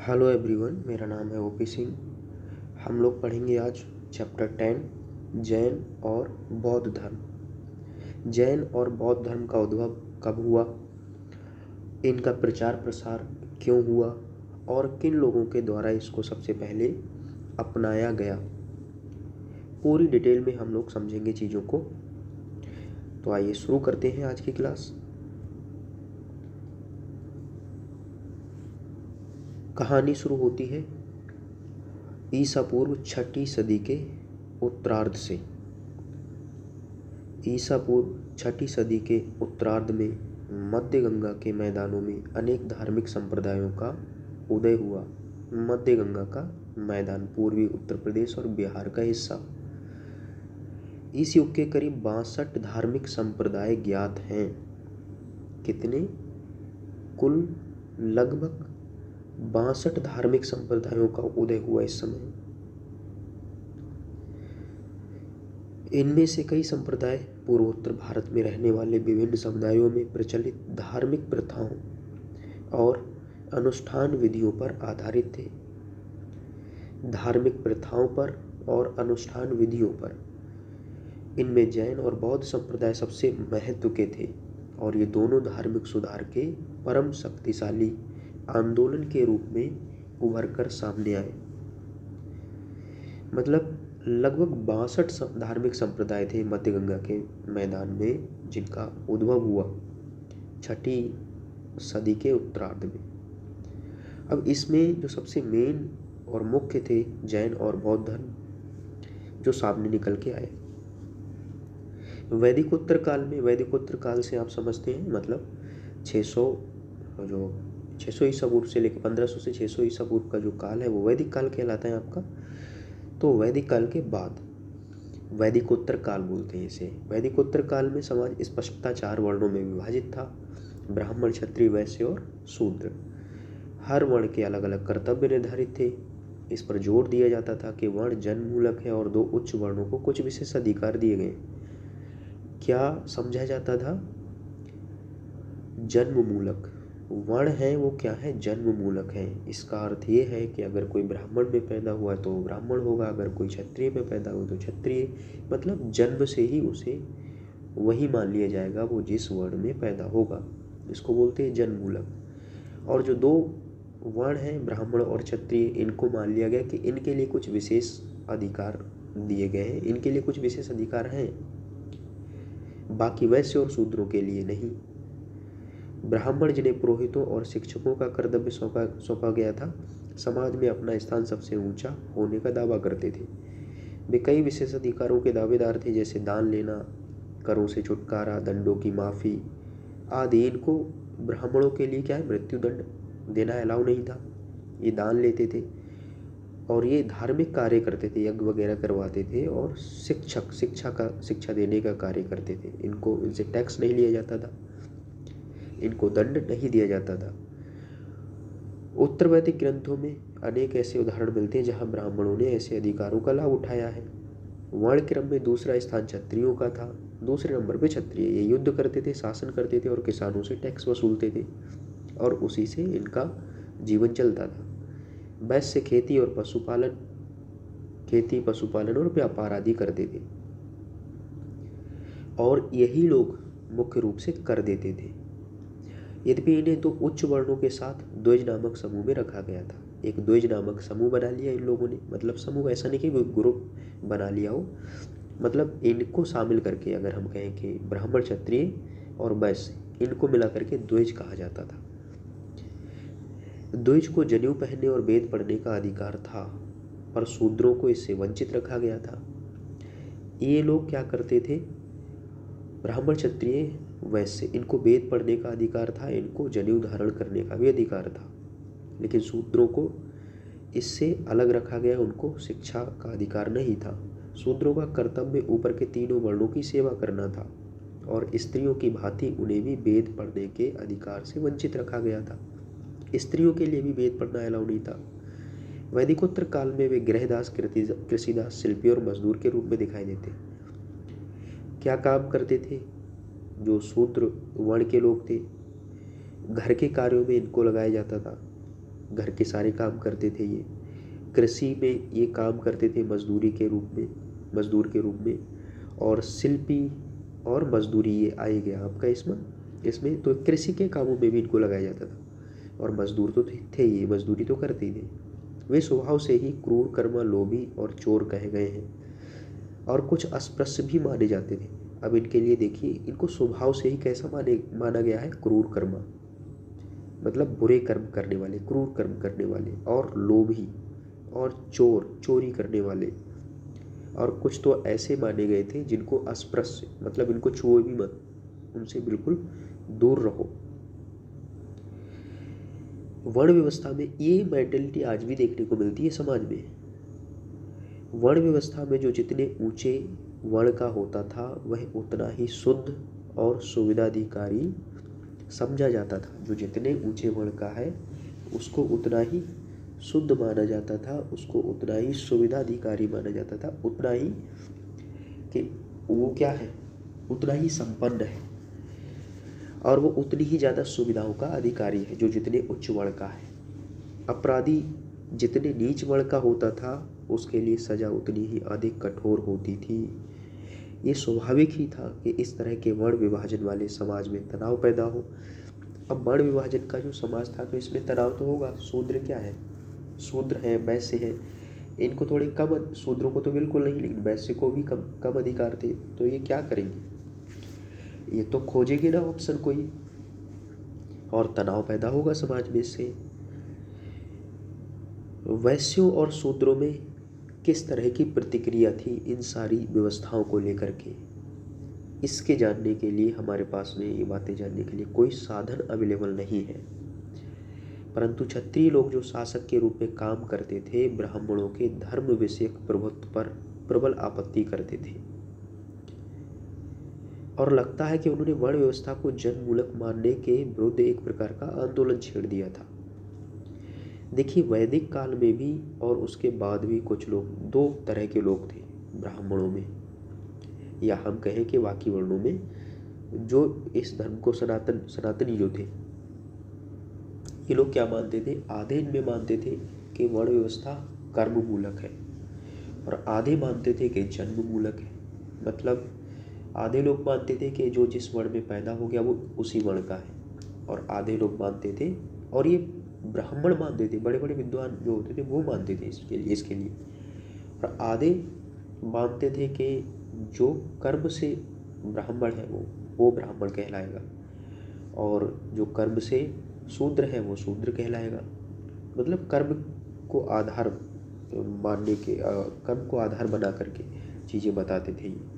Hello everyone, मेरा नाम है ओपी सिंह। हम लोग पढ़ेंगे आज चैप्टर 10 जैन और बौद्ध धर्म। जैन और बौद्ध धर्म का उद्भव कब हुआ, इनका प्रचार प्रसार क्यों हुआ और किन लोगों के द्वारा इसको सबसे पहले अपनाया गया। पूरी डिटेल में हम लोग समझेंगे चीज़ों को। तो आइए शुरू करते हैं आज की क्लास। कहानी शुरू होती है ईसा पूर्व 6ठी सदी के उत्तरार्ध से। ईसा पूर्व 6ठी सदी के उत्तरार्ध में मध्य गंगा के मैदानों में अनेक धार्मिक संप्रदायों का उदय हुआ। मध्य गंगा का मैदान पूर्वी उत्तर प्रदेश और बिहार का हिस्सा। इस युग के करीब 62 धार्मिक संप्रदाय ज्ञात हैं। कितने? कुल लगभग 62 धार्मिक संप्रदायों का उदय हुआ इस समय। इनमें से कई संप्रदाय पूर्वोत्तर भारत में रहने वाले विभिन्न समुदायों में प्रचलित धार्मिक प्रथाओं और अनुष्ठान विधियों पर आधारित थे। धार्मिक प्रथाओं पर और अनुष्ठान विधियों पर इनमें जैन और बौद्ध संप्रदाय सबसे महत्व के थे और ये दोनों धार्मिक सुधार के परम शक्तिशाली आंदोलन के रूप में उभर कर सामने आए। मतलब लगभग 62 धार्मिक संप्रदाय थे मध्य गंगा के मैदान में, जिनका उद्भव हुआ 6ठी सदी के उत्तरार्ध में। अब इसमें जो सबसे मेन और मुख्य थे जैन और बौद्ध धर्म, जो सामने निकल के आए। वैदिक उत्तर काल में, वैदिक उत्तर काल से आप समझते हैं मतलब 600 ईसा पूर्व से लेकर 1500 से 600 ईसा पूर्व का जो काल है वो वैदिक काल कहलाता है आपका। तो वैदिक काल के बाद वैदिक उत्तर काल बोलते हैं इसे। वैदिक उत्तर काल में समाज स्पष्टता 4 वर्णों में विभाजित था: ब्राह्मण, क्षत्रिय, वैश्य और शूद्र। हर वर्ण के अलग अलग कर्तव्य निर्धारित थे। इस पर जोर दिया जाता था कि वर्ण जन्म मूलक है और 2 उच्च वर्णों को कुछ विशेष अधिकार दिए गए। क्या समझा जाता था? जन्म मूलक वर्ण है वो क्या है? जन्म मूलक है। इसका अर्थ ये है कि अगर कोई ब्राह्मण में पैदा हुआ तो ब्राह्मण होगा, अगर कोई क्षत्रिय में पैदा हुआ तो क्षत्रिय। मतलब जन्म से ही उसे वही मान लिया जाएगा वो जिस वर्ण में पैदा होगा। इसको बोलते हैं जन्म मूलक। और जो 2 वर्ण हैं ब्राह्मण और क्षत्रिय, इनको मान लिया गया कि इनके लिए कुछ विशेष अधिकार दिए गए हैं, इनके लिए कुछ विशेष अधिकार हैं, बाकी वैश्य और शूद्रों के लिए नहीं। ब्राह्मण, जिन्हें पुरोहितों और शिक्षकों का कर्तव्य सौंपा गया था, समाज में अपना स्थान सबसे ऊंचा होने का दावा करते थे। वे कई विशेष अधिकारों के दावेदार थे, जैसे दान लेना, करों से छुटकारा, दंडों की माफ़ी आदि। इनको ब्राह्मणों के लिए क्या है, मृत्यु दंड देना अलाउ नहीं था। ये दान लेते थे और ये धार्मिक कार्य करते थे, यज्ञ वगैरह करवाते थे और शिक्षा देने का कार्य करते थे। इनसे टैक्स नहीं लिया जाता था, इनको दंड नहीं दिया जाता था। उत्तर वैदिक ग्रंथों में अनेक ऐसे उदाहरण मिलते हैं जहां ब्राह्मणों ने ऐसे अधिकारों का लाभ उठाया है। वर्ण क्रम में दूसरा स्थान क्षत्रियों का था। दूसरे नंबर पे क्षत्रिय, ये युद्ध करते थे, शासन करते थे और किसानों से टैक्स वसूलते थे और उसी से इनका जीवन चलता था। वैश्य खेती पशुपालन और व्यापार आदि करते थे और यही लोग मुख्य रूप से कर देते थे। यद्यपि इन्हें 2 उच्च वर्णों के साथ द्विज नामक समूह में रखा गया था। एक द्विज नामक समूह बना लिया इन लोगों ने, मतलब समूह ऐसा नहीं कि ग्रुप बना लिया हो, मतलब इनको शामिल करके अगर हम कहें कि ब्राह्मण, क्षत्रिय और वैश्य, इनको मिला करके द्विज कहा जाता था। द्विज को जनेऊ पहनने और वेद पढ़ने का अधिकार था, पर शूद्रों को इससे वंचित रखा गया था। ये लोग क्या करते थे? ब्राह्मण, क्षत्रिय, वैश्य, इनको वेद पढ़ने का अधिकार था, इनको जनेऊ धारण करने का भी अधिकार था, लेकिन शूद्रों को इससे अलग रखा गया, उनको शिक्षा का अधिकार नहीं था। शूद्रों का कर्तव्य ऊपर के 3 वर्णों की सेवा करना था और स्त्रियों की भांति उन्हें भी वेद पढ़ने के अधिकार से वंचित रखा गया था। स्त्रियों के लिए भी वेद पढ़ना अलाउ नहीं था। वैदिकोत्तर काल में वे गृहदास, कृषिदास, शिल्पी और मजदूर के रूप में दिखाई देते। क्या काम करते थे? जो शूद्र वर्ण के लोग थे, घर के कार्यों में इनको लगाया जाता था। घर के सारे काम करते थे ये। कृषि में ये काम करते थे मजदूरी के रूप में, मजदूर के रूप में। और शिल्पी और मजदूरी ये आ ही गया आपका इसमें। इसमें तो कृषि के कामों में भी इनको लगाया जाता था, और मजदूर तो थे ही, मजदूरी तो करते ही थे। वे स्वभाव से ही क्रूर, कर्मा, लोभी और चोर कहे गए हैं, और कुछ अस्पृश्य भी माने जाते थे। अब इनके लिए देखिए, इनको स्वभाव से ही कैसा माना गया है? क्रूर कर्मा, मतलब बुरे कर्म करने वाले, क्रूर कर्म करने वाले, और लोभी और चोर, चोरी करने वाले। और कुछ तो ऐसे माने गए थे जिनको अस्पृश्य, मतलब इनको छुओ भी मत, उनसे बिल्कुल दूर रहो। वर्ण व्यवस्था में ये मेंटेलिटी आज भी देखने को मिलती है समाज में। वर्ण व्यवस्था में जो जितने ऊंचे वर्ण का होता था वह उतना ही शुद्ध और सुविधाधिकारी समझा जाता था। जो जितने ऊंचे वर्ण का है उसको उतना ही शुद्ध माना जाता था, उसको उतना ही सुविधाधिकारी माना जाता था, उतना ही कि वो क्या है, उतना ही संपन्न है, और वो उतनी ही ज़्यादा सुविधाओं का अधिकारी है जो जितने उच्च वर्ण का है। अपराधी जितने नीच वर्ण का होता था उसके लिए सज़ा उतनी ही अधिक कठोर होती थी। ये स्वाभाविक ही था कि इस तरह के वर्ण विभाजन वाले समाज में तनाव पैदा हो। अब वर्ण विभाजन का जो समाज था तो इसमें तनाव तो होगा। शूद्र क्या है? शूद्र है, वैश्य है, इनको थोड़े कम, शूद्रों को तो बिल्कुल नहीं, लेकिन वैश्य को भी कम कम अधिकार थे। तो ये क्या करेंगे? ये तो खोजेंगे ना ऑप्शन कोई, और तनाव पैदा होगा समाज में इससे। वैश्यों और शूद्रों में किस तरह की प्रतिक्रिया थी इन सारी व्यवस्थाओं को लेकर के, इसके जानने के लिए हमारे पास में, ये बातें जानने के लिए कोई साधन अवेलेबल नहीं है। परंतु क्षत्रिय लोग जो शासक के रूप में काम करते थे, ब्राह्मणों के धर्म विषयक प्रभुत्व पर प्रबल आपत्ति करते थे, और लगता है कि उन्होंने वर्ण व्यवस्था को जनमूलक मानने के विरुद्ध एक प्रकार का आंदोलन छेड़ दिया था। देखिए, वैदिक काल में भी और उसके बाद भी कुछ लोग, दो तरह के लोग थे ब्राह्मणों में, या हम कहें कि बाकी वर्णों में, जो इस धर्म को सनातनी जो थे, ये लोग क्या मानते थे? आधे इनमें मानते थे कि वर्ण व्यवस्था कर्म मूलक है, और आधे मानते थे कि जन्म मूलक है। मतलब आधे लोग मानते थे कि जो जिस वर्ण में पैदा हो गया वो उसी वर्ण का है, और आधे लोग मानते थे, और ये ब्राह्मण मानते थे, बड़े बड़े विद्वान जो होते थे वो मानते थे इसके लिए, और आधे मानते थे कि जो कर्म से ब्राह्मण है वो ब्राह्मण कहलाएगा, और जो कर्म से शूद्र है वो शूद्र कहलाएगा। मतलब कर्म को आधार मानने के, कर्म को आधार बना करके चीज़ें बताते थे ये।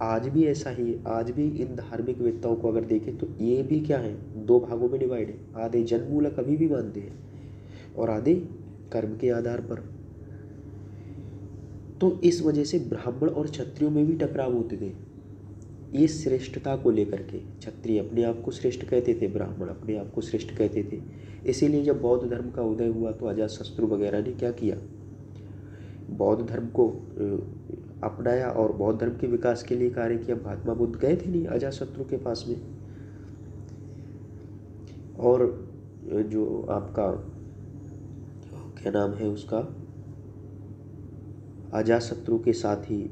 आज भी ऐसा ही है। आज भी इन धार्मिक वेत्ताओं को अगर देखें तो ये भी क्या है, दो भागों में डिवाइड है। आधे जन्ममूलक अभी भी मानते हैं, और आधे कर्म के आधार पर। तो इस वजह से ब्राह्मण और क्षत्रियों में भी टकराव होते थे, ये श्रेष्ठता को लेकर के। क्षत्रिय अपने आप को श्रेष्ठ कहते थे, ब्राह्मण अपने आप को श्रेष्ठ कहते थे। इसीलिए जब बौद्ध धर्म का उदय हुआ तो अजातशत्रु वगैरह ने क्या किया, बौद्ध धर्म को अपनाया और बौद्ध धर्म के विकास के लिए कार्य किया। महात्मा बुद्ध गए थे नहीं अजातशत्रु के पास में, और जो आपका क्या नाम है उसका, अजातशत्रु के साथ ही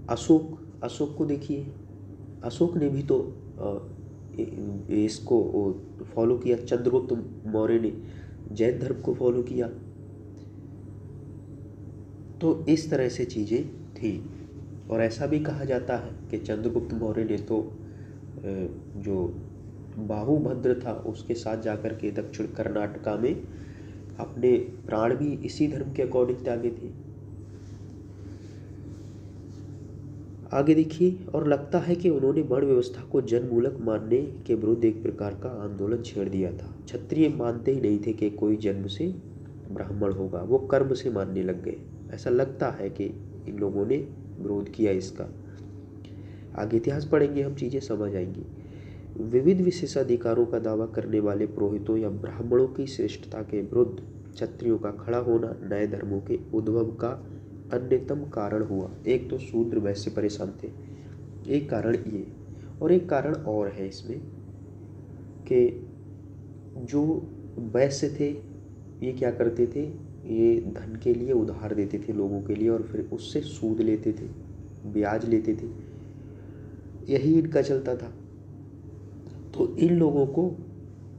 अशोक को देखिए, अशोक ने भी तो इसको फॉलो किया। चंद्रगुप्त मौर्य ने जैन धर्म को फॉलो किया। तो इस तरह से चीज़ें थी, और ऐसा भी कहा जाता है कि चंद्रगुप्त मौर्य ने तो जो बाहुभद्र था उसके साथ जाकर के दक्षिण कर्नाटका में अपने प्राण भी इसी धर्म के अकॉर्डिंग त्यागे थे। आगे देखिए, और लगता है कि उन्होंने वर्ण व्यवस्था को जनमूलक मानने के विरुद्ध एक प्रकार का आंदोलन छेड़ दिया था। क्षत्रिय मानते ही नहीं थे कि कोई जन्म से ब्राह्मण होगा, वो कर्म से मानने लग गए। ऐसा लगता है कि इन लोगों ने विरोध किया इसका। आगे इतिहास पढ़ेंगे हम, चीज़ें समझ आएंगी। विविध विशेषाधिकारों का दावा करने वाले पुरोहितों या ब्राह्मणों की श्रेष्ठता के विरुद्ध क्षत्रियों का खड़ा होना नए धर्मों के उद्भव का अन्यतम कारण हुआ। एक तो शूद्र वैश्य परेशान थे, एक कारण ये, और एक कारण और है इसमें कि जो वैश्य थे ये क्या करते थे, ये धन के लिए उधार देते थे लोगों के लिए और फिर उससे सूद लेते थे, ब्याज लेते थे, यही इनका चलता था। तो इन लोगों को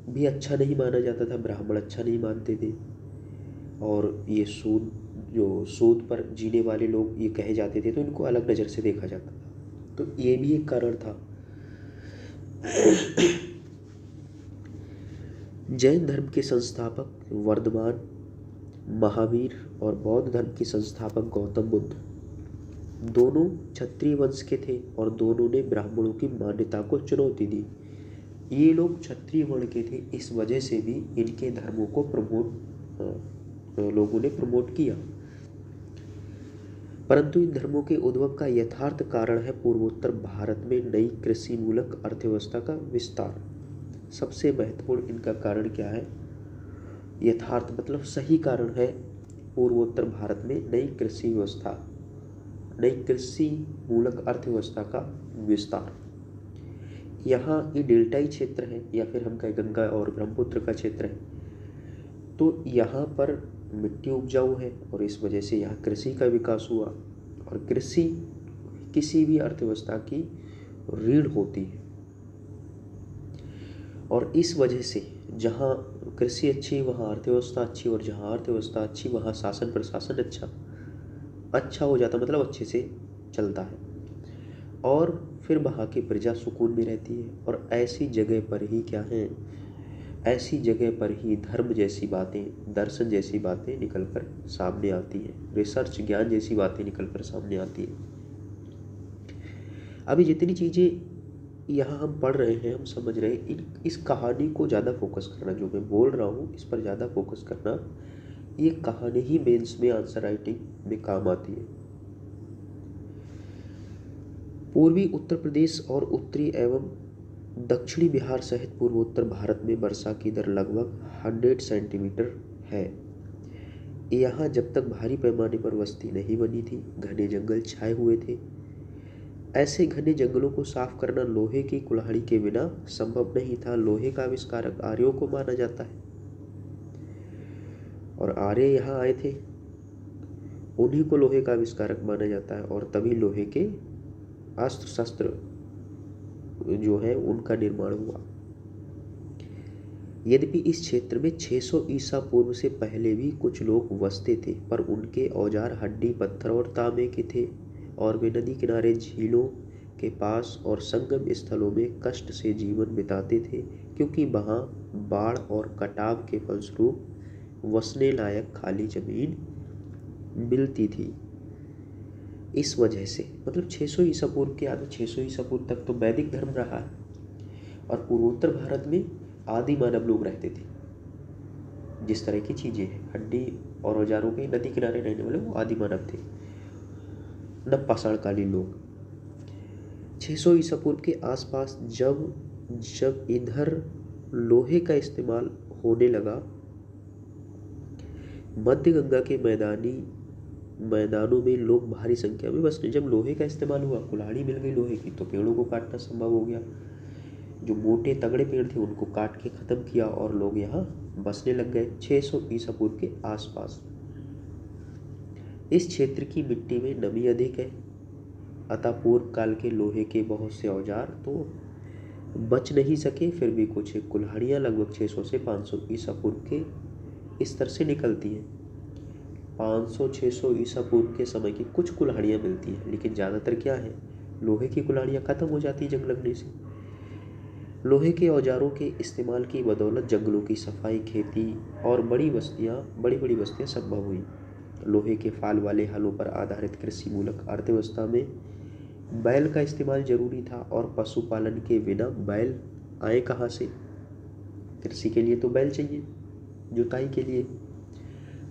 भी अच्छा नहीं माना जाता था, ब्राह्मण अच्छा नहीं मानते थे। और ये सूद पर जीने वाले लोग ये कहे जाते थे, तो इनको अलग नज़र से देखा जाता था। तो ये भी एक कारण था। जैन धर्म के संस्थापक वर्धमान, महावीर और बौद्ध धर्म के संस्थापक गौतम बुद्ध दोनों क्षत्रिय वंश के थे और दोनों ने ब्राह्मणों की मान्यता को चुनौती दी। ये लोग क्षत्रिय वर्ण के थे, इस वजह से भी इनके धर्मों को लोगों ने प्रमोट किया। परंतु इन धर्मों के उद्भव का यथार्थ कारण है पूर्वोत्तर भारत में नई कृषि मूलक अर्थव्यवस्था का विस्तार। सबसे महत्वपूर्ण इनका कारण क्या है, यथार्थ मतलब सही कारण है पूर्वोत्तर भारत में नई कृषि मूलक अर्थव्यवस्था का विस्तार। यहाँ ये डेल्टाई क्षेत्र है या फिर हम कहें गंगा और ब्रह्मपुत्र का क्षेत्र है, तो यहाँ पर मिट्टी उपजाऊ है और इस वजह से यहाँ कृषि का विकास हुआ। और कृषि किसी भी अर्थव्यवस्था की रीढ़ होती है और इस वजह से जहाँ कृषि अच्छी वहाँ अर्थव्यवस्था अच्छी, और जहाँ अर्थव्यवस्था अच्छी वहाँ शासन प्रशासन अच्छा हो जाता, मतलब अच्छे से चलता है और फिर वहाँ की प्रजा सुकून में रहती है। और ऐसी जगह पर ही क्या है, ऐसी जगह पर ही धर्म जैसी बातें, दर्शन जैसी बातें निकल कर सामने आती हैं, रिसर्च ज्ञान जैसी बातें निकल कर सामने आती हैं। अभी जितनी चीज़ें यहाँ हम पढ़ रहे हैं, हम समझ रहे हैं, इस कहानी को ज़्यादा फोकस करना, जो मैं बोल रहा हूँ इस पर ज़्यादा फोकस करना, ये कहानी ही मेंस में आंसर राइटिंग में काम आती है। पूर्वी उत्तर प्रदेश और उत्तरी एवं दक्षिणी बिहार सहित पूर्वोत्तर भारत में वर्षा की दर लगभग 100 सेंटीमीटर है। यहाँ जब तक भारी पैमाने पर बस्ती नहीं बनी थी, घने जंगल छाए हुए थे। ऐसे घने जंगलों को साफ करना लोहे की कुल्हाड़ी के बिना संभव नहीं था। लोहे का आविष्कारक आर्यों को माना जाता है और आर्य यहाँ आए थे, उन्हीं को लोहे का आविष्कारक माना जाता है और तभी लोहे के अस्त्र शस्त्र जो है उनका निर्माण हुआ। यद्यपि इस क्षेत्र में 600 ईसा पूर्व से पहले भी कुछ लोग बसते थे, पर उनके औजार हड्डी, पत्थर और तांबे के थे और वे नदी किनारे, झीलों के पास और संगम स्थलों में कष्ट से जीवन बिताते थे, क्योंकि वहाँ बाढ़ और कटाव के फलस्वरूप वसने लायक खाली जमीन मिलती थी। इस वजह से मतलब 600 ईसा पूर्व के आगे 600 ईसा पूर्व तक तो वैदिक धर्म रहा है और पूर्वोत्तर भारत में आदि मानव लोग रहते थे। जिस तरह की चीज़ें हैं, हड्डी और औजारों के, नदी किनारे रहने वाले वो आदि मानव थे, नवपाषाणकालीन लोग। 600 ईसा पूर्व के आसपास जब इधर लोहे का इस्तेमाल होने लगा, मध्य गंगा के मैदानों में लोग भारी संख्या में बसने। जब लोहे का इस्तेमाल हुआ, कुल्हाड़ी मिल गई लोहे की, तो पेड़ों को काटना संभव हो गया। जो मोटे तगड़े पेड़ थे उनको काट के ख़त्म किया और लोग यहाँ बसने लग गए 600 ईसा पूर्व के आसपास। इस क्षेत्र की मिट्टी में नमी अधिक है, अतः पूर्व काल के लोहे के बहुत से औजार तो बच नहीं सके। फिर भी कुछ कुल्हाड़ियाँ लगभग 600 से 500 ईसा पूर्व के स्तर से निकलती हैं। 500-600 ईसा पूर्व के समय की कुछ कुल्हाड़ियाँ मिलती हैं, लेकिन ज़्यादातर क्या है, लोहे की कुल्हाड़ियाँ ख़त्म हो जाती जंग लगने से। लोहे के औजारों के इस्तेमाल की बदौलत जंगलों की सफाई, खेती और बड़ी बड़ी बस्तियाँ संभव हुई। लोहे के फाल वाले हलों पर आधारित कृषि मूलक अर्थव्यवस्था में बैल का इस्तेमाल जरूरी था और पशुपालन के बिना बैल आए कहाँ से? कृषि के लिए तो बैल चाहिए, जुताई के लिए।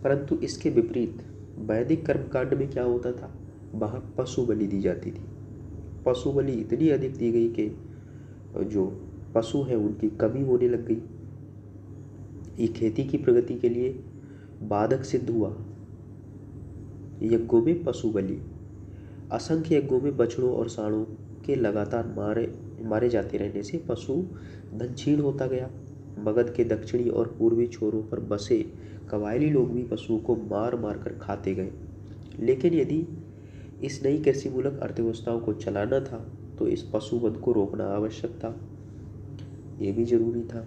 परंतु इसके विपरीत वैदिक कर्मकांड में क्या होता था, वहाँ पशु बलि दी जाती थी। पशु बलि इतनी अधिक दी गई कि जो पशु हैं उनकी कमी होने लग गई। ये खेती की प्रगति के लिए बाधक सिद्ध हुआ। यज्ञों में पशु बलि, असंख्य यज्ञों में बछड़ों और सांडों के लगातार मारे जाते रहने से पशु धन क्षीण होता गया। मगध के दक्षिणी और पूर्वी छोरों पर बसे कबायली लोग भी पशुओं को मार मार कर खाते गए। लेकिन यदि इस नई कृषि मूलक अर्थव्यवस्थाओं को चलाना था तो इस पशुवध को रोकना आवश्यक था, ये भी जरूरी था।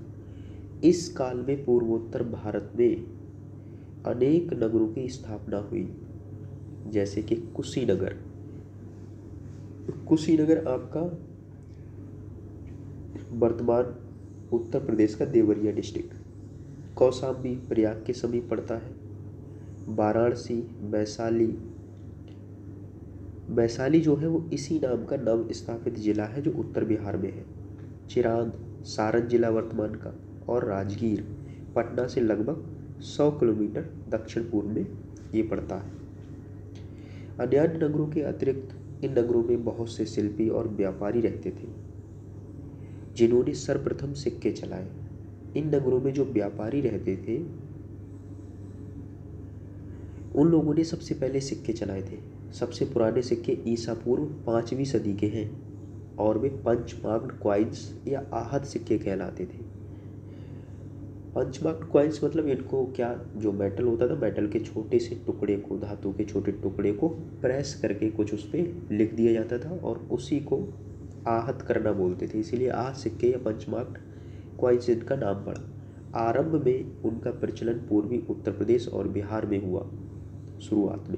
इस काल में पूर्वोत्तर भारत में अनेक नगरों की स्थापना हुई, जैसे कि कुशीनगर। कुशीनगर आपका वर्तमान उत्तर प्रदेश का देवरिया डिस्ट्रिक्ट, कौशाम्बी प्रयाग के समीप पड़ता है, वाराणसी, वैशाली। वैशाली जो है वो इसी नाम का नव स्थापित जिला है जो उत्तर बिहार में है। चिरांद सारण जिला वर्तमान का, और राजगीर पटना से लगभग 100 किलोमीटर दक्षिण पूर्व में ये पड़ता है। अन्य नगरों के अतिरिक्त इन नगरों में बहुत से शिल्पी और व्यापारी रहते थे जिन्होंने सर्वप्रथम सिक्के चलाए। इन नगरों में जो व्यापारी रहते थे उन लोगों ने सबसे पहले सिक्के चलाए थे। सबसे पुराने सिक्के ईसा पूर्व 5वीं सदी के हैं और वे पंचमार्क्ड क्वाइंस या आहत सिक्के कहलाते थे। पंचमार्क्ड क्वाइंस मतलब इनको क्या, जो मेटल होता था, मेटल के छोटे से टुकड़े को, धातु के छोटे टुकड़े को प्रेस करके कुछ उस पर लिख दिया जाता था और उसी को आहत करना बोलते थे, इसीलिए आहत सिक्के या पंचमार्क्ड क्वाइंस इनका नाम पड़ा। आरंभ में उनका प्रचलन पूर्वी उत्तर प्रदेश और बिहार में हुआ। शुरुआत में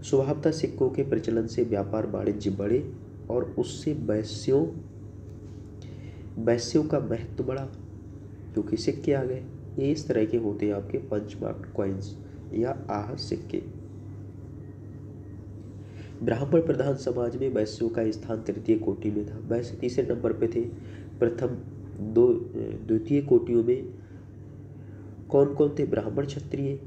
स्वभावतः सिक्कों के प्रचलन से व्यापार वाणिज्य बढ़े और उससे वैश्यों का महत्व बढ़ा क्योंकि सिक्के आ गए। ये इस तरह के होते हैं आपके पंचमार्क्ड कॉइन्स या आहत सिक्के। ब्राह्मण प्रधान समाज में वैश्यों का स्थान तृतीय कोटि में था। वैश्य तीसरे नंबर पे थे। प्रथम द्वितीय कोटियों में कौन कौन थे? ब्राह्मण, क्षत्रिय।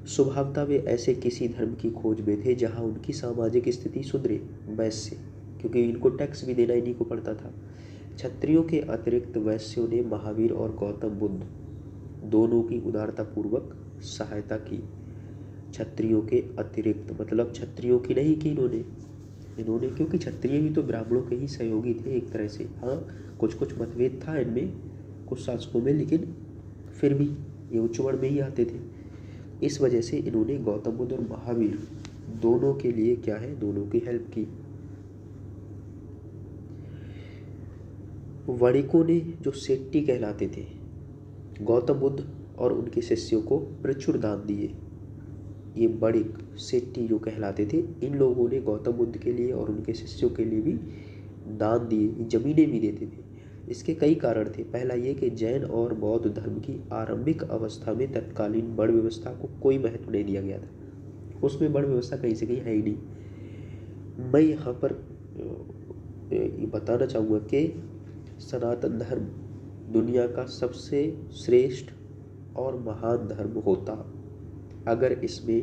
स्वभावतः वे ऐसे किसी धर्म की खोज में थे जहां उनकी सामाजिक स्थिति सुधरे। वैश्य, क्योंकि इनको टैक्स भी देना इन्हीं को पड़ता था। क्षत्रियों के अतिरिक्त वैश्यों ने महावीर और गौतम बुद्ध दोनों की उदारतापूर्वक सहायता की। क्षत्रियों के अतिरिक्त मतलब क्षत्रियों की नहीं की इन्होंने, क्योंकि क्षत्रिय भी तो ब्राह्मणों के ही सहयोगी थे एक तरह से। हाँ, कुछ कुछ मतभेद था इनमें कुछ शासकों में, लेकिन फिर भी ये उच्च वर्ण में ही आते थे। इस वजह से इन्होंने गौतम बुद्ध और महावीर दोनों के लिए क्या है, दोनों की हेल्प की। वणिकों ने, जो सेट्टी कहलाते थे, गौतम बुद्ध और उनके शिष्यों को प्रचुर दान दिए। ये वणिक सेट्टी जो कहलाते थे, इन लोगों ने गौतम बुद्ध के लिए और उनके शिष्यों के लिए भी दान दिए, जमीनें भी देते थे। इसके कई कारण थे। पहला ये कि जैन और बौद्ध धर्म की आरंभिक अवस्था में तत्कालीन वर्ण व्यवस्था को कोई महत्व नहीं दिया गया था। उसमें वर्ण व्यवस्था कहीं से कहीं है ही नहीं। मैं यहाँ पर ये बताना चाहूँगा कि सनातन धर्म दुनिया का सबसे श्रेष्ठ और महान धर्म होता अगर इसमें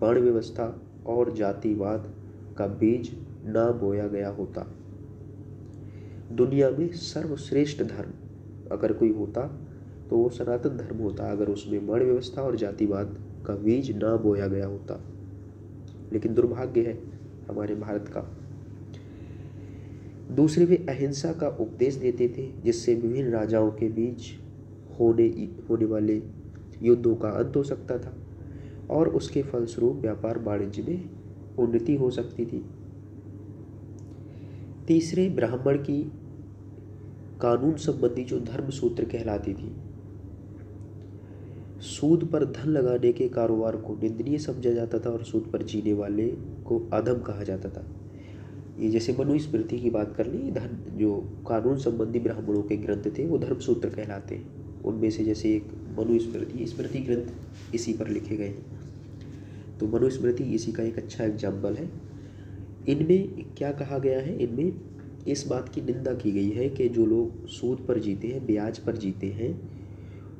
वर्ण व्यवस्था और जातिवाद का बीज ना बोया गया होता। दुनिया में सर्वश्रेष्ठ धर्म अगर कोई होता तो वो सनातन धर्म होता, अगर उसमें वर्ण व्यवस्था और जातिवाद का बीज ना बोया गया होता। लेकिन दुर्भाग्य है हमारे भारत का। दूसरे, वे अहिंसा का उपदेश देते थे जिससे विभिन्न राजाओं के बीच होने वाले युद्धों का अंत हो सकता था और उसके फलस्वरूप व्यापार वाणिज्य में उन्नति हो सकती थी। तीसरे, ब्राह्मण की कानून संबंधी जो धर्म सूत्र कहलाती थी, सूद पर धन लगाने के कारोबार को निंदनीय समझा जाता था और सूद पर जीने वाले को अधम कहा जाता था। ये जैसे मनुस्मृति की बात कर ली, धन जो कानून संबंधी ब्राह्मणों के ग्रंथ थे वो धर्म सूत्र कहलाते हैं। उनमें से जैसे एक मनुस्मृति, स्मृति ग्रंथ इसी पर लिखे गए हैं, तो मनुस्मृति इसी का एक अच्छा एग्जाम्पल है। इनमें क्या कहा गया है, इनमें इस बात की निंदा की गई है कि जो लोग सूद पर जीते हैं, ब्याज पर जीते हैं,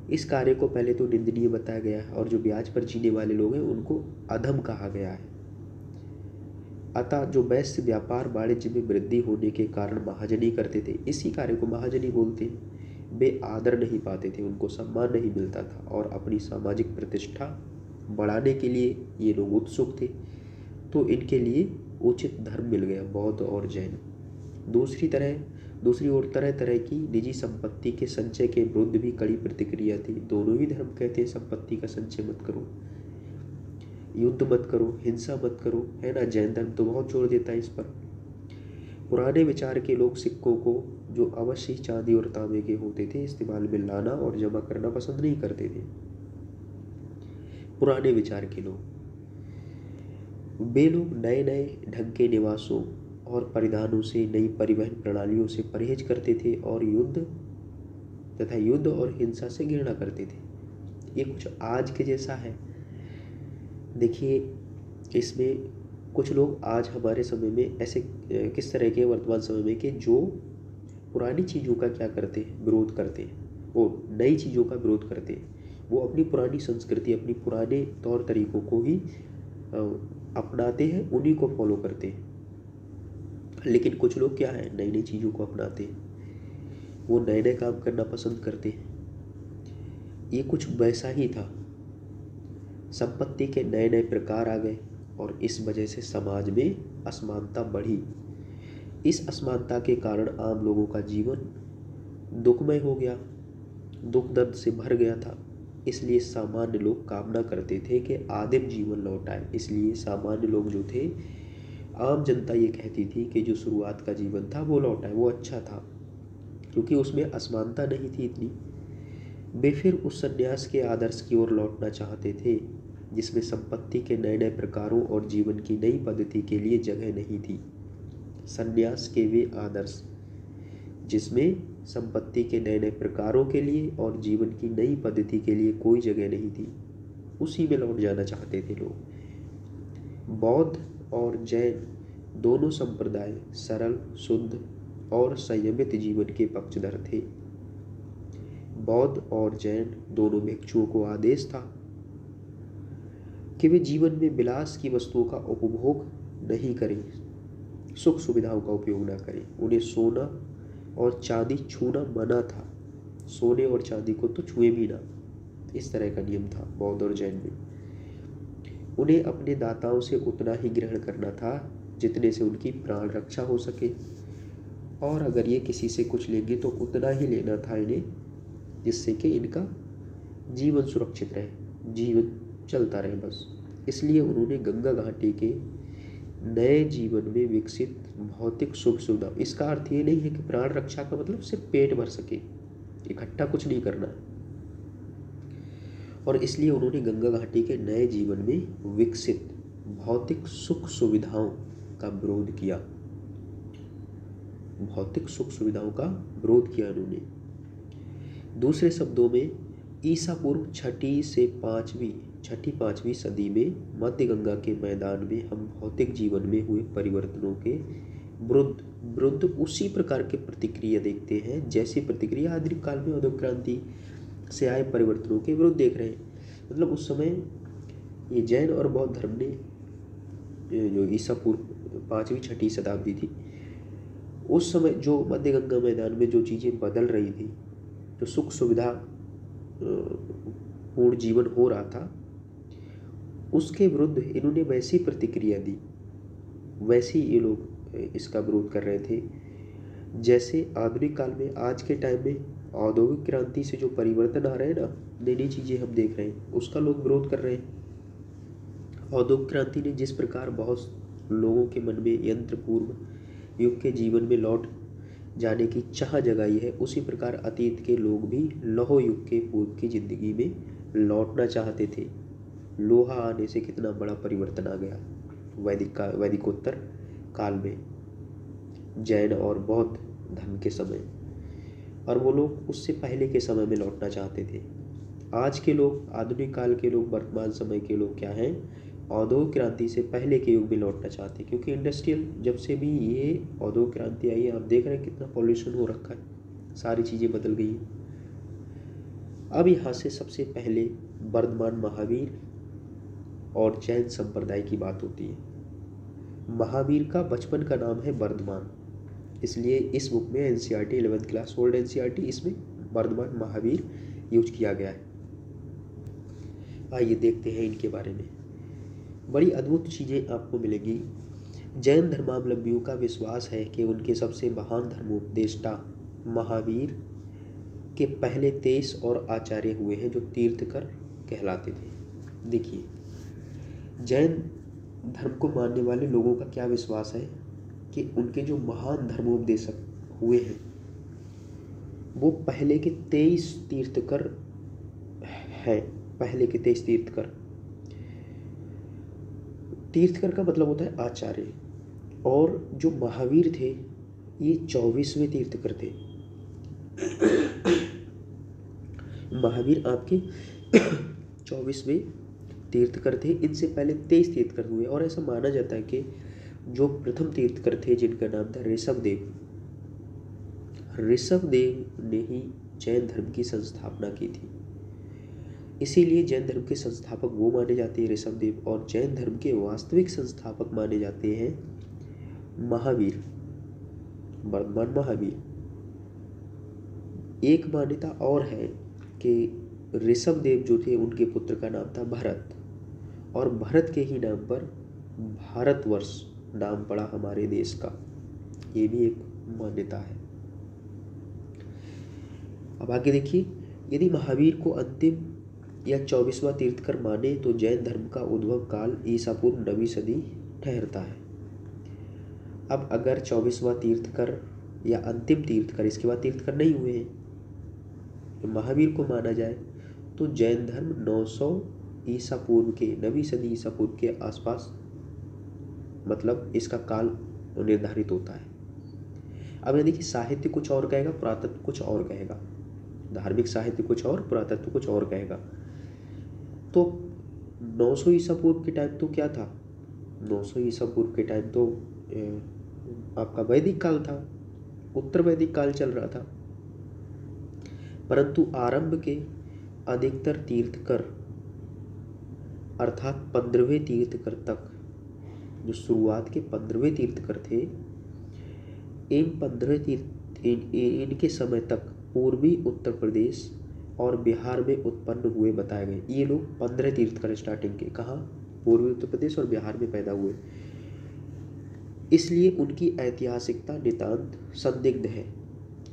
इस कार्य को पहले तो निंदनीय बताया गया है और जो ब्याज पर जीने वाले लोग हैं उनको अधम कहा गया है। अतः जो वैश्य व्यापार वाणिज्य में वृद्धि होने के कारण महाजनी करते थे, इसी कार्य को महाजनी बोलते हैं, वे आदर नहीं पाते थे, उनको सम्मान नहीं मिलता था और अपनी सामाजिक प्रतिष्ठा बढ़ाने के लिए ये लोग उत्सुक थे, तो इनके लिए उचित धर्म मिल गया, बौद्ध और जैन। दूसरी तरह दूसरी ओर तरह तरह की निजी संपत्ति के संचय के विरुद्ध भी कड़ी प्रतिक्रिया थी। दोनों ही धर्म कहते हैं संपत्ति का संचय मत करो, युद्ध मत करो, हिंसा मत करो, है ना। जैन धर्म तो बहुत जोर देता है इस पर। पुराने विचार के लोग सिक्कों को, जो अवश्य ही चांदी और तांबे के होते थे, इस्तेमाल में लाना और जमा करना पसंद नहीं करते थे। पुराने विचार के लोग, वे लोग नए नए ढंग के निवासों और परिधानों से, नई परिवहन प्रणालियों से परहेज करते थे और युद्ध और हिंसा से घृणा करते थे। ये कुछ आज के जैसा है। देखिए, इसमें कुछ लोग आज हमारे समय में ऐसे किस तरह के वर्तमान समय में कि जो पुरानी चीज़ों का क्या करते हैं, विरोध करते हैं, वो नई चीज़ों का विरोध करते हैं। वो अपनी पुरानी संस्कृति, अपनी पुराने तौर तरीकों को ही अपनाते हैं, उन्हीं को फॉलो करते हैं। लेकिन कुछ लोग क्या है, नई नई चीज़ों को अपनाते हैं, वो नए नए काम करना पसंद करते हैं। ये कुछ वैसा ही था। संपत्ति के नए नए प्रकार आ गए और इस वजह से समाज में असमानता बढ़ी। इस असमानता के कारण आम लोगों का जीवन दुखमय हो गया, दुख दर्द से भर गया था। इसलिए सामान्य लोग कामना करते थे कि आदिम जीवन लौट आए। इसलिए सामान्य लोग जो थे, आम जनता ये कहती थी कि जो शुरुआत का जीवन था वो लौट आए, वो अच्छा था, क्योंकि उसमें असमानता नहीं थी इतनी। वे फिर उस संन्यास के आदर्श की ओर लौटना चाहते थे जिसमें संपत्ति के नए नए प्रकारों और जीवन की नई पद्धति के लिए जगह नहीं थी। संन्यास के वे आदर्श जिसमें संपत्ति के नए नए प्रकारों के लिए और जीवन की नई पद्धति के लिए कोई जगह नहीं थी, उसी में लौट जाना चाहते थे लोग। बौद्ध और जैन दोनों संप्रदाय सरल, शुद्ध और संयमित जीवन के पक्षधर थे। बौद्ध और जैन दोनों भिक्षुओं को आदेश था कि वे जीवन में विलास की वस्तुओं का उपभोग नहीं करें, सुख सुविधाओं का उपयोग ना करें। उन्हें सोना और चांदी छूना मना था, सोने और चांदी को तो छुए भी ना, इस तरह का नियम था बौद्ध और जैन में। उन्हें अपने दाताओं से उतना ही ग्रहण करना था जितने से उनकी प्राण रक्षा हो सके, और अगर ये किसी से कुछ लेंगे तो उतना ही लेना था इन्हें, जिससे कि इनका जीवन सुरक्षित रहे, जीवन चलता रहे बस। इसलिए उन्होंने गंगा घाटी के नए जीवन में विकसित भौतिक सुख सुविधा, इसका अर्थ ये नहीं है कि प्राण रक्षा का मतलब सिर्फ पेट भर सके, इकट्ठा कुछ नहीं करना है, और इसलिए उन्होंने गंगा घाटी के नए जीवन में विकसित भौतिक सुख सुविधाओं का विरोध किया। भौतिक सुख सुविधाओं का विरोध किया उन्होंने। दूसरे शब्दों में, ईसा पूर्व छठी पांचवी सदी में मध्य गंगा के मैदान में हम भौतिक जीवन में हुए परिवर्तनों के विरुद्ध उसी प्रकार के प्रतिक्रिया देखते हैं जैसी प्रतिक्रिया आधुनिक काल में औद्योगिक क्रांति से आए परिवर्तनों के विरुद्ध देख रहे हैं। मतलब उस समय ये जैन और बौद्ध धर्म ने, जो ईसा पूर्व 5वीं-6ठी शताब्दी थी, उस समय जो मध्य गंगा मैदान में जो चीज़ें बदल रही थी, जो सुख सुविधा पूर्ण जीवन हो रहा था, उसके विरुद्ध इन्होंने वैसी प्रतिक्रिया दी, वैसी ये लोग इसका विरोध कर रहे थे जैसे आधुनिक काल में, आज के टाइम में औद्योगिक क्रांति से जो परिवर्तन आ रहे हैं ना, नई नई चीज़ें हम देख रहे हैं, उसका लोग विरोध कर रहे हैं। औद्योगिक क्रांति ने जिस प्रकार बहुत लोगों के मन में यंत्र पूर्व युग के जीवन में लौट जाने की चाह जगाई है, उसी प्रकार अतीत के लोग भी लौह युग के पूर्व की जिंदगी में लौटना चाहते थे। लोहा आने से कितना बड़ा परिवर्तन आ गया वैदिकोत्तर काल में, जैन और बौद्ध धर्म के समय, और वो लोग उससे पहले के समय में लौटना चाहते थे। आज के लोग, आधुनिक काल के लोग, वर्तमान समय के लोग क्या हैं, औद्योगिक क्रांति से पहले के युग में लौटना चाहते हैं, क्योंकि इंडस्ट्रियल जब से भी ये औद्योगिक क्रांति आई है, आप देख रहे हैं कितना पॉल्यूशन हो रखा है, सारी चीज़ें बदल गई हैं। अब यहाँ से सबसे पहले वर्धमान महावीर और जैन संप्रदाय की बात होती है। महावीर का बचपन का नाम है वर्धमान, इसलिए इस बुक में NCERT 11th class old NCERT, इसमें वर्धमान महावीर यूज किया गया है। आइए देखते हैं इनके बारे में। बड़ी अद्भुत चीज़ें आपको मिलेंगी जैन धर्मावलंबियों का विश्वास है कि उनके सबसे महान धर्मोपदेष्टा महावीर के पहले 23 और आचार्य हुए हैं जो तीर्थकर कहलाते थे। देखिए, जैन धर्म को मानने वाले लोगों का क्या विश्वास है कि उनके जो महान धर्मोपदेशक हुए हैं वो पहले के 23 तीर्थकर हैं। पहले के 23 तीर्थकर, तीर्थकर का मतलब होता है आचार्य, और जो महावीर थे ये 24वें तीर्थकर थे। महावीर आपके 24वें तीर्थकर थे। इनसे पहले 23 तीर्थकर हुए और ऐसा माना जाता है कि जो प्रथम तीर्थकर थे जिनका नाम था ऋषभदेव, ऋषभदेव ने ही जैन धर्म की संस्थापना की थी। इसीलिए जैन धर्म के संस्थापक वो माने जाते हैं ऋषभदेव, और जैन धर्म के वास्तविक संस्थापक माने जाते हैं महावीर, वर्धमान महावीर। एक मान्यता और है कि ऋषभदेव जो थे उनके पुत्र का नाम था भरत, और भरत के ही नाम पर भारतवर्ष नाम पड़ा हमारे देश का। ये भी एक मान्यता है। अब आगे देखिए, यदि महावीर को अंतिम या 24वां तीर्थकर माने तो जैन धर्म का उद्भव काल ईसा पूर्व 9वीं सदी ठहरता है। अब अगर 24वां तीर्थकर या अंतिम तीर्थकर, इसके बाद तीर्थकर नहीं हुए हैं, तो महावीर को माना जाए तो जैन धर्म 900 ईसा पूर्व के 9वीं सदी ईसा पूर्व के आसपास, मतलब इसका काल निर्धारित होता है। अब यदि साहित्य कुछ और कहेगा, पुरातत्व कुछ और कहेगा, धार्मिक साहित्य कुछ और, पुरातत्व कुछ और कहेगा। तो 900 ईसा पूर्व के टाइम तो क्या था, 900 ईसा पूर्व के टाइम तो आपका वैदिक काल था, उत्तर वैदिक काल चल रहा था। परंतु आरंभ के अधिकतर तीर्थकर अर्थात 15वें तीर्थकर तक, जो शुरुआत के 15वें तीर्थकर थे, इन 15 तीर्थ इनके समय तक पूर्वी उत्तर प्रदेश और बिहार में उत्पन्न हुए बताए गए। ये लोग 15 तीर्थकर स्टार्टिंग के कहाँ, पूर्वी उत्तर प्रदेश और बिहार में पैदा हुए, इसलिए उनकी ऐतिहासिकता नितांत संदिग्ध है।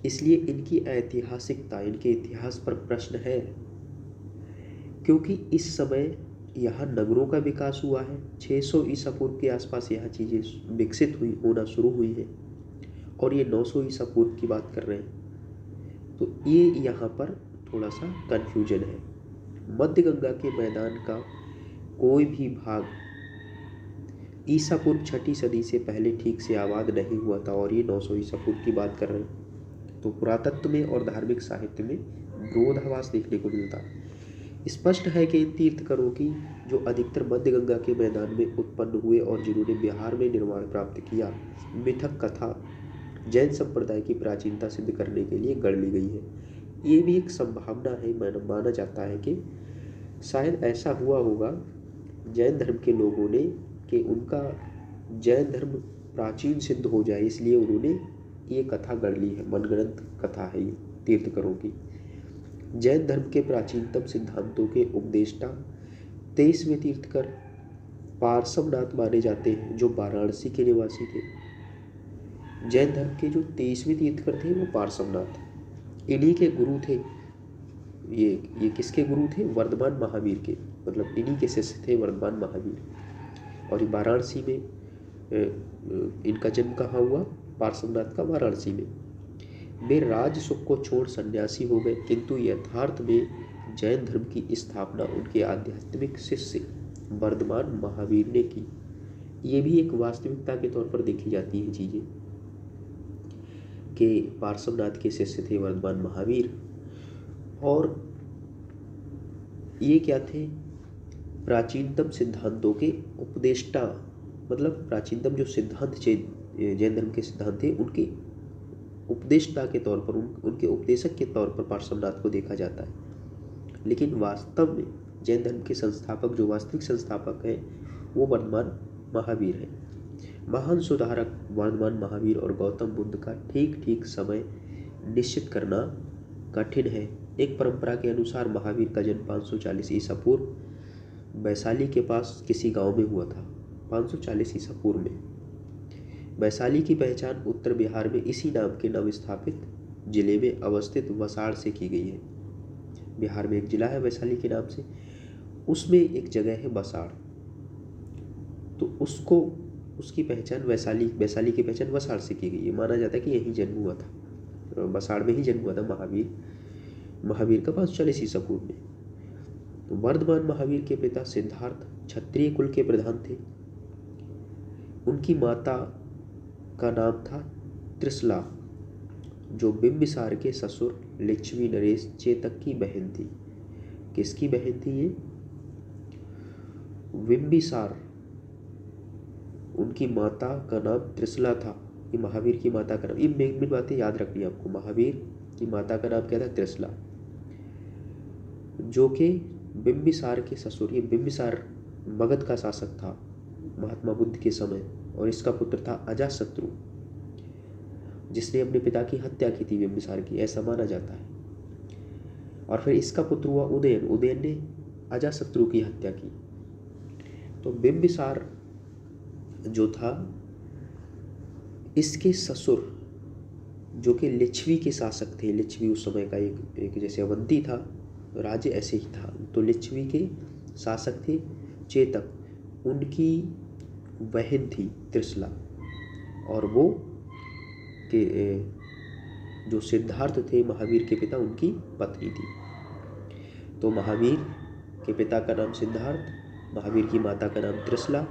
इसलिए इनकी ऐतिहासिकता, इनके इतिहास पर प्रश्न है, क्योंकि इस समय यहाँ नगरों का विकास हुआ है। 600 ईसा पूर्व के आसपास यहाँ चीज़ें विकसित होना शुरू हुई है, और ये 900 ईसा पूर्व की बात कर रहे हैं। तो ये यहाँ पर थोड़ा सा कन्फ्यूजन है। मध्य गंगा के मैदान का कोई भी भाग ईसा पूर्व 6ठी सदी से पहले ठीक से आबाद नहीं हुआ था, और ये 900 ईसा पूर्व की बात कर रहे हैं। तो पुरातत्व में और धार्मिक साहित्य में विरोधाभास देखने को मिलता है। स्पष्ट है कि इन तीर्थकरों की, जो अधिकतर मध्य गंगा के मैदान में उत्पन्न हुए और जिन्होंने बिहार में निर्माण प्राप्त किया, मिथक कथा जैन संप्रदाय की प्राचीनता सिद्ध करने के लिए गढ़ ली गई है। ये भी एक संभावना है, माना जाता है कि शायद ऐसा हुआ होगा जैन धर्म के लोगों ने कि उनका जैन धर्म प्राचीन सिद्ध हो जाए, इसलिए उन्होंने ये कथा गढ़ ली है। मनगढ़ंत कथा है ये तीर्थकरों की। जैन धर्म के प्राचीनतम सिद्धांतों के उपदेष्टा 23वें तीर्थकर पार्श्वनाथ माने जाते हैं, जो वाराणसी के निवासी थे। जैन धर्म के जो 23वें तीर्थकर थे वो पार्श्वनाथ, इन्हीं के गुरु थे। ये किसके गुरु थे, वर्धमान महावीर के, मतलब इन्हीं के शिष्य थे वर्धमान महावीर। और वाराणसी में इनका जन्म कहाँ हुआ, पार्श्वनाथ का वाराणसी में। वे राज सुख को छोड़ सन्यासी हो गए, किंतु यथार्थ में जैन धर्म की स्थापना उनके आध्यात्मिक शिष्य वर्धमान महावीर ने की। ये भी एक वास्तविकता के तौर पर देखी जाती है चीज़ें कि पार्श्वनाथ के शिष्य थे वर्धमान महावीर, और ये क्या थे, प्राचीनतम सिद्धांतों के उपदेष्टा, मतलब प्राचीनतम जो सिद्धांत जैन धर्म के सिद्धांत थे उनके उपदेष्टा के तौर पर, उनके उपदेशक के तौर पर पार्श्वनाथ को देखा जाता है। लेकिन वास्तव में जैन धर्म के संस्थापक, जो वास्तविक संस्थापक हैं, वो वर्धमान महावीर हैं। महान सुधारक वर्धमान महावीर और गौतम बुद्ध का ठीक समय निश्चित करना कठिन है। एक परंपरा के अनुसार महावीर का जन्म 540 ईसा पूर्व वैशाली के पास किसी गांव में हुआ था, 540 ईसा पूर्व में। वैशाली की पहचान उत्तर बिहार में इसी नाम के नवस्थापित जिले में अवस्थित वसाड़ से की गई है। बिहार में एक जिला है वैशाली के नाम से, उसमें एक जगह है वसाड़, तो उसकी पहचान वैशाली की पहचान वसाड़ से की गई है। माना जाता है कि यहीं जन्म हुआ था, वसाड़ में ही जन्म हुआ था महावीर का 540 ईसा पूर्व में। तो वर्धमान महावीर के पिता सिद्धार्थ क्षत्रिय कुल के प्रधान थे। उनकी माता का नाम था त्रिशला, जो बिंबिसार के ससुर लिच्छवी नरेश चेतक की बहन थी। किसकी बहन थी ये? बिंबिसार, उनकी माता का नाम त्रिशला था। ये महावीर की माता का नाम, ये मेन बातें याद रखनी है आपको। महावीर की माता का नाम क्या था? त्रिशला, जो कि बिंबिसार के ससुर, ये बिंबिसार मगध का शासक था महात्मा बुद्ध के समय, और इसका पुत्र था अजातशत्रु, जिसने अपने पिता की हत्या की थी बिंबिसार की, ऐसा माना जाता है। और फिर इसका पुत्र हुआ उदयन ने अजातशत्रु की हत्या की। तो बिंबिसार जो था, इसके ससुर जो कि लिच्छवी के शासक थे, लिच्छवी उस समय का एक जैसे अवंती था राज्य ऐसे ही था, तो लिच्छवी के शासक थे चेतक, उनकी बहन थी त्रिशला, और वो के जो सिद्धार्थ थे महावीर के पिता, उनकी पत्नी थी। तो महावीर के पिता का नाम सिद्धार्थ, महावीर की माता का नाम त्रिशला।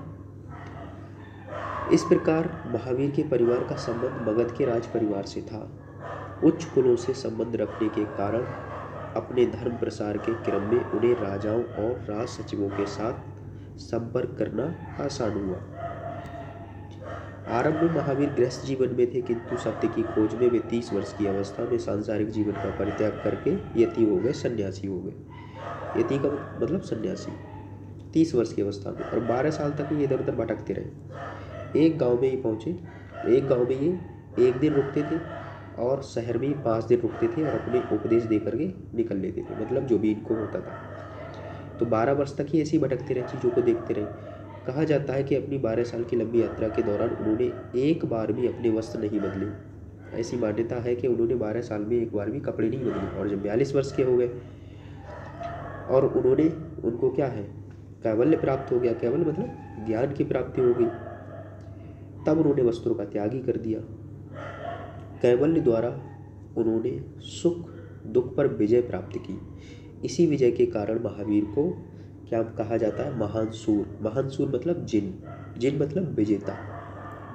इस प्रकार महावीर के परिवार का संबंध मगध के राज परिवार से था। उच्च कुलों से संबंध रखने के कारण अपने धर्म प्रसार के क्रम में उन्हें राजाओं और राज सचिवों के साथ संपर्क करना आसान हुआ। आरंभ में महावीर गृहस्थ जीवन में थे, किंतु सत्य की खोज में वे 30 वर्ष की अवस्था में सांसारिक जीवन का परित्याग करके यति हो गए, सन्यासी हो गए। यति का मतलब सन्यासी, 30 वर्ष की अवस्था में, और 12 साल तक ये इधर उधर भटकते रहे। एक गांव में ही पहुँचे, एक गांव में ये 1 दिन रुकते थे और शहर में ही 5 दिन रुकते थे, और अपने उपदेश दे करके निकल लेते थे, मतलब जो भी इनको होता था। तो 12 वर्ष तक ही ऐसे ही भटकते रहे, चीज़ों को देखते रहे। कहा जाता है कि अपनी 12 साल की लंबी यात्रा के दौरान उन्होंने एक बार भी अपने वस्त्र नहीं बदले। ऐसी मान्यता है कि उन्होंने 12 साल में एक बार भी कपड़े नहीं बदले। और जब 42 वर्ष के हो गए और उनको क्या है, कैवल्य प्राप्त हो गया, कैवल्य मतलब ज्ञान की प्राप्ति हो गई, तब उन्होंने वस्त्रों का त्याग ही कर दिया। कैवल्य द्वारा उन्होंने सुख दुख पर विजय प्राप्त की। इसी विजय के कारण महावीर को क्या कहा जाता है? महान सूर। महान सूर मतलब जिन मतलब विजेता।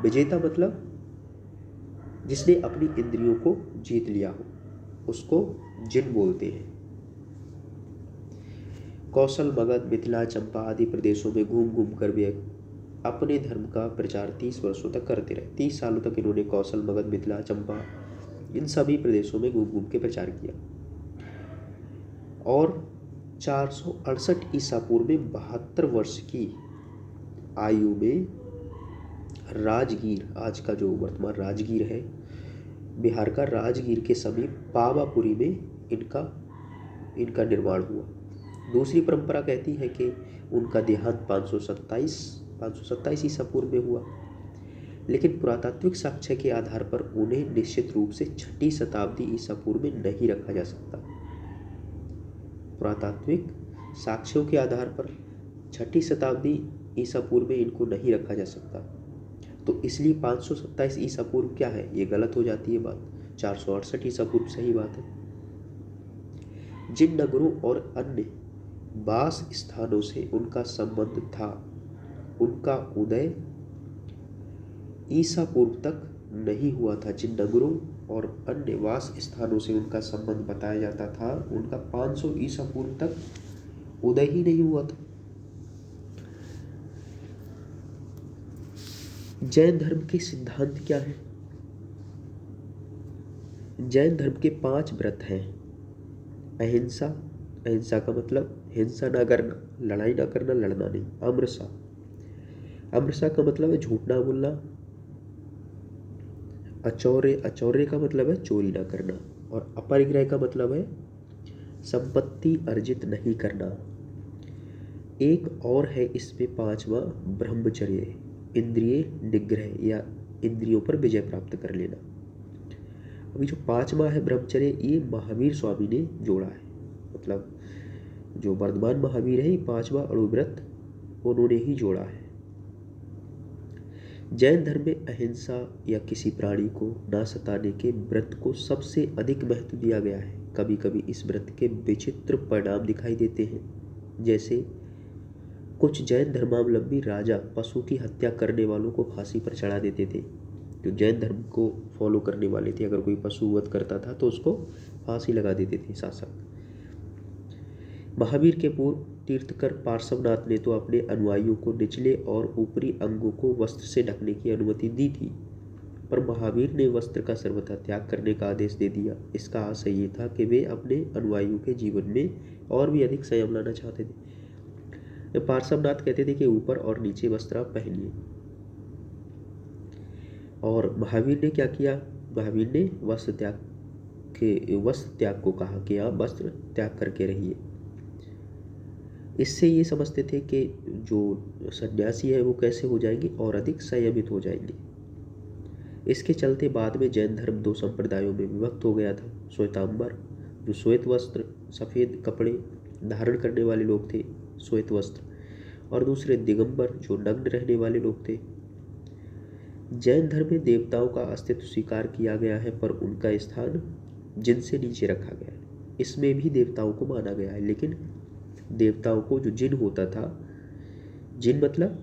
विजेता मतलब जिसने अपनी इंद्रियों को जीत लिया हो, उसको जिन बोलते हैं। कौशल, मगध, मिथिला, चंपा आदि प्रदेशों में घूम घूम कर वे अपने धर्म का प्रचार 30 वर्षों तक करते रहे। 30 सालों तक इन्होंने कौशल, मगध, मिथिला, चंपा इन सभी प्रदेशों में घूम घूम के प्रचार किया। और 468 ईसा पूर्व में 72 वर्ष की आयु में राजगीर, आज का जो वर्तमान राजगीर है बिहार का, राजगीर के समीप पावापुरी में इनका निर्माण हुआ। दूसरी परंपरा कहती है कि उनका देहांत 527 ईसा पूर्व में हुआ, लेकिन पुरातात्विक साक्ष्य के आधार पर उन्हें निश्चित रूप से 6ठी शताब्दी ईसा पूर्व में नहीं रखा जा सकता। पुरातात्विक साक्ष्यों के आधार पर 6ठी शताब्दी ईसा पूर्व में इनको नहीं रखा जा सकता, तो इसलिए 527 ईसा पूर्व क्या है, ये गलत हो जाती है बात। 468 ईसा पूर्व सही बात है। जिन नगरों और अन्य वास स्थानों से उनका संबंध था, उनका उदय ईसा पूर्व तक नहीं हुआ था। जिन नगरों और अन्य वास स्थानों से उनका संबंध बताया जाता था, उनका 500 ईसा पूर्व तक उदय ही नहीं हुआ था। जैन धर्म के सिद्धांत क्या है? जैन धर्म के 5 व्रत हैं। अहिंसा, अहिंसा का मतलब हिंसा ना करना, लड़ाई ना करना, लड़ना नहीं। अमृसा, अमृसा का मतलब है झूठ ना बोलना। अचौर्य, अचौर्य का मतलब है चोरी ना करना। और अपरिग्रह का मतलब है संपत्ति अर्जित नहीं करना। एक और है इसमें 5वां, ब्रह्मचर्य, इंद्रिय निग्रह या इंद्रियों पर विजय प्राप्त कर लेना। अभी जो 5वां है ब्रह्मचर्य, ये महावीर स्वामी ने जोड़ा है, मतलब जो वर्धमान महावीर है, ये 5वां अणुव्रत उन्होंने ही जोड़ा है। जैन धर्म में अहिंसा या किसी प्राणी को ना सताने के व्रत को सबसे अधिक महत्व दिया गया है। कभी कभी इस व्रत के विचित्र परिणाम दिखाई देते हैं, जैसे कुछ जैन धर्मावलंबी राजा पशु की हत्या करने वालों को फांसी पर चढ़ा देते थे। जो जैन धर्म को फॉलो करने वाले थे, अगर कोई पशु वध करता था तो उसको फांसी लगा देते थे शासक। महावीर के पूर्व तीर्थकर पार्श्वनाथ ने तो अपने अनुयायियों को निचले और ऊपरी अंगों को वस्त्र से ढकने की अनुमति दी थी, पर महावीर ने वस्त्र का सर्वथा त्याग करने का आदेश दे दिया। इसका आशय ये था कि वे अपने अनुयायियों के जीवन में और भी अधिक संयम लाना चाहते थे। पार्श्वनाथ कहते थे कि ऊपर और नीचे वस्त्र आप पहनिए, और महावीर ने क्या किया, महावीर ने वस्त्र त्याग को कहा कि आप वस्त्र त्याग करके रहिए। इससे ये समझते थे कि जो सन्यासी है वो कैसे हो जाएंगे और अधिक संयमित हो जाएंगे। इसके चलते बाद में जैन धर्म 2 संप्रदायों में विभक्त हो गया था। श्वेतांबर जो श्वेत वस्त्र, सफ़ेद कपड़े धारण करने वाले लोग थे, श्वेत वस्त्र, और दूसरे दिगंबर जो नग्न रहने वाले लोग थे। जैन धर्म में देवताओं का अस्तित्व स्वीकार किया गया है, पर उनका स्थान जिन से नीचे रखा गया है। इसमें भी देवताओं को माना गया है, लेकिन देवताओं को जो जिन होता था, जिन मतलब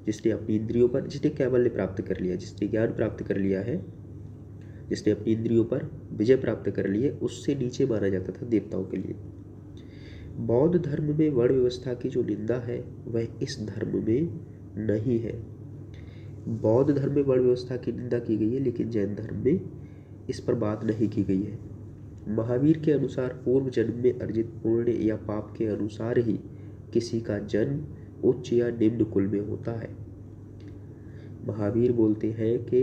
जिसने अपनी इंद्रियों पर, जिसने कैवल्य प्राप्त कर लिया, जिसने ज्ञान प्राप्त कर लिया है, जिसने अपनी इंद्रियों पर विजय प्राप्त कर ली है, उससे नीचे माना जाता था देवताओं के लिए। बौद्ध धर्म में वर्ण व्यवस्था की जो निंदा है वह इस धर्म में नहीं है। बौद्ध धर्म में वर्ण व्यवस्था की निंदा की गई है, लेकिन जैन धर्म में इस पर बात नहीं की गई है। महावीर के अनुसार पूर्व जन्म में अर्जित पुण्य या पाप के अनुसार ही किसी का जन्म उच्च या निम्न कुल में होता है। महावीर बोलते हैं कि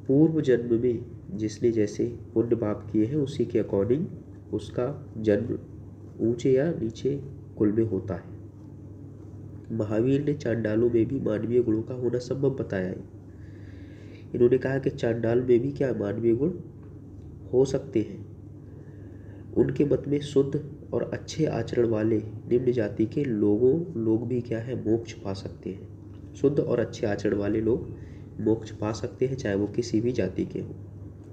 पूर्व जन्म में जिसने जैसे पुण्य पाप किए हैं उसी के अकॉर्डिंग उसका जन्म ऊंचे या नीचे कुल में होता है। महावीर ने चांडालों में भी मानवीय गुणों का होना संभव बताया है। इन्होंने कहा कि चांडाल में भी क्या मानवीय गुण हो सकते हैं। उनके मत में शुद्ध और अच्छे आचरण वाले निम्न जाति के लोग भी क्या है, मोक्ष पा सकते हैं। शुद्ध और अच्छे आचरण वाले लोग मोक्ष पा सकते हैं, चाहे वो किसी भी जाति के हों,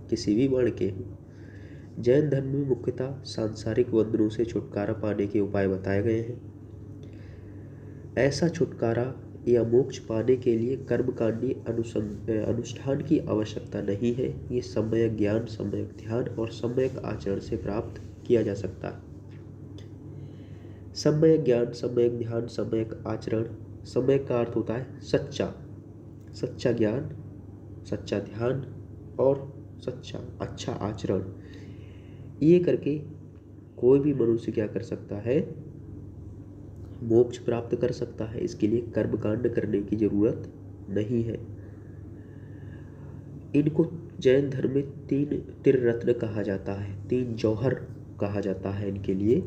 किसी भी वर्ण के हों। जैन धर्म में मुख्यतः सांसारिक बंधनों से छुटकारा पाने के उपाय बताए गए हैं। ऐसा छुटकारा या मोक्ष पाने के लिए कर्मकांडी अनुष्ठान की आवश्यकता नहीं है। ये सम्यक ज्ञान, सम्यक ध्यान और सम्यक आचरण से प्राप्त किया जा सकता है। सम्यक ज्ञान, सम्यक ध्यान, सम्यक आचरण। सम्यक का अर्थ होता है सच्चा ज्ञान, सच्चा ध्यान और सच्चा अच्छा आचरण। ये करके कोई भी मनुष्य क्या कर सकता है, मोक्ष प्राप्त कर सकता है। इसके लिए कर्मकांड करने की जरूरत नहीं है। इनको जैन धर्म में 3 त्रिरत्न कहा जाता है, 3 जौहर कहा जाता है इनके लिए।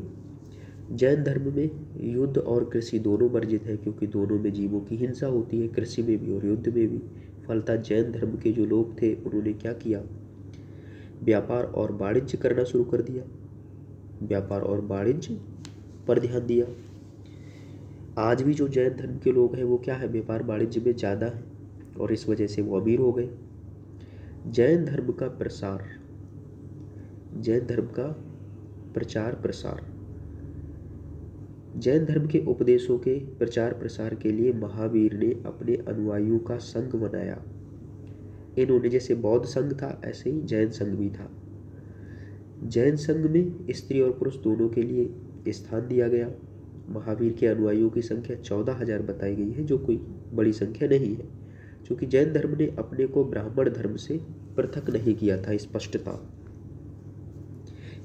जैन धर्म में युद्ध और कृषि दोनों वर्जित है, क्योंकि दोनों में जीवों की हिंसा होती है, कृषि में भी और युद्ध में भी। फलतः जैन धर्म के जो लोग थे उन्होंने क्या किया, व्यापार और वाणिज्य करना शुरू कर दिया, व्यापार और वाणिज्य पर ध्यान दिया। आज भी जो जैन धर्म के लोग हैं वो क्या है, व्यापार वाणिज्य में ज़्यादा है और इस वजह से वो अमीर हो गए। जैन धर्म का प्रचार, जैन धर्म का प्रचार प्रसार, जैन धर्म के उपदेशों के प्रचार प्रसार के लिए महावीर ने अपने अनुयायियों का संघ बनाया। इन्होंने, जैसे बौद्ध संघ था ऐसे ही जैन संघ भी था। जैन संघ में स्त्री और पुरुष दोनों के लिए स्थान दिया गया। महावीर के अनुयायियों की संख्या 14,000 बताई गई है, जो कोई बड़ी संख्या नहीं है, क्योंकि जैन धर्म ने अपने को ब्राह्मण धर्म से पृथक नहीं किया था स्पष्टता।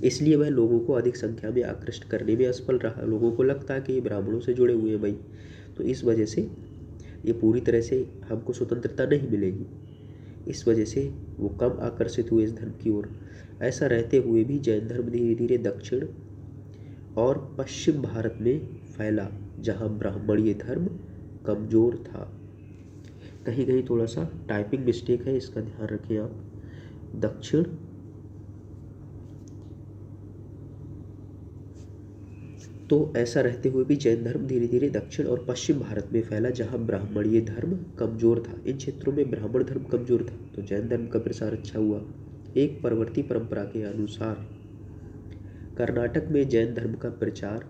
इसलिए वह लोगों को अधिक संख्या में आकृष्ट करने में असफल रहा। लोगों को लगता है कि ये ब्राह्मणों से जुड़े हुए हैं भाई, तो इस वजह से ये पूरी तरह से हमको स्वतंत्रता नहीं मिलेगी। इस वजह से वो कम आकर्षित हुए इस धर्म की ओर। ऐसा रहते हुए भी जैन धर्म धीरे धीरे दक्षिण और पश्चिम भारत में फैला, जहाँ ब्राह्मणीय धर्म कमजोर था। कहीं कहीं थोड़ा सा टाइपिंग मिस्टेक है, इसका ध्यान रखें आप। दक्षिण तो ऐसा रहते हुए भी जैन धर्म धीरे धीरे दक्षिण और पश्चिम भारत में फैला, जहां ब्राह्मणीय धर्म कमजोर था। इन क्षेत्रों में ब्राह्मण धर्म कमजोर था तो जैन धर्म का प्रसार अच्छा हुआ। एक परवर्ती परंपरा के अनुसार कर्नाटक में जैन धर्म का प्रचार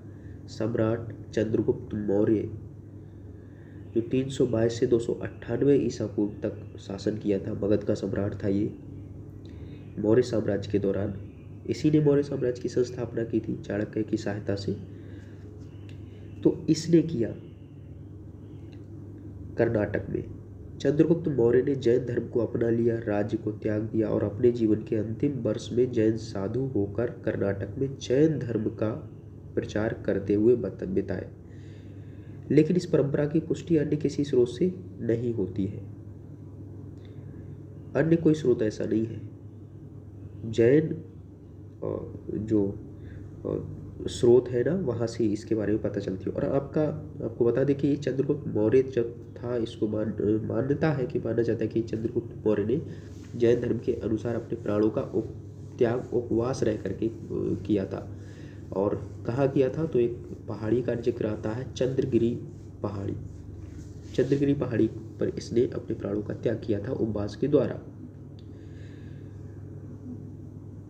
सम्राट चंद्रगुप्त मौर्य, जो 322 से 298 ईसा पूर्व तक शासन किया था, मगध का सम्राट था ये, मौर्य साम्राज्य के दौरान। इसी ने मौर्य साम्राज्य की संस्थापना की थी चाणक्य की सहायता से। तो इसने किया कर्नाटक में। चंद्रगुप्त मौर्य ने जैन धर्म को अपना लिया, राज्य को त्याग दिया और अपने जीवन के अंतिम वर्ष में जैन साधु होकर कर्नाटक में जैन धर्म का प्रचार करते हुए बिताए। लेकिन इस परंपरा की पुष्टि अन्य किसी स्रोत से नहीं होती है, अन्य कोई स्रोत ऐसा नहीं है। जैन जो स्रोत है ना, वहाँ से इसके बारे में पता चलती है। और आपको बता दें कि ये चंद्रगुप्त मौर्य जब था, इसको मान्यता है कि माना जाता है कि चंद्रगुप्त मौर्य ने जैन धर्म के अनुसार अपने प्राणों का त्याग उपवास रह करके किया था। और कहाँ किया था, तो एक पहाड़ी का जिक्र आता है, चंद्रगिरी पहाड़ी। चंद्रगिरी पहाड़ी पर इसने अपने प्राणों का त्याग किया था उपवास के द्वारा।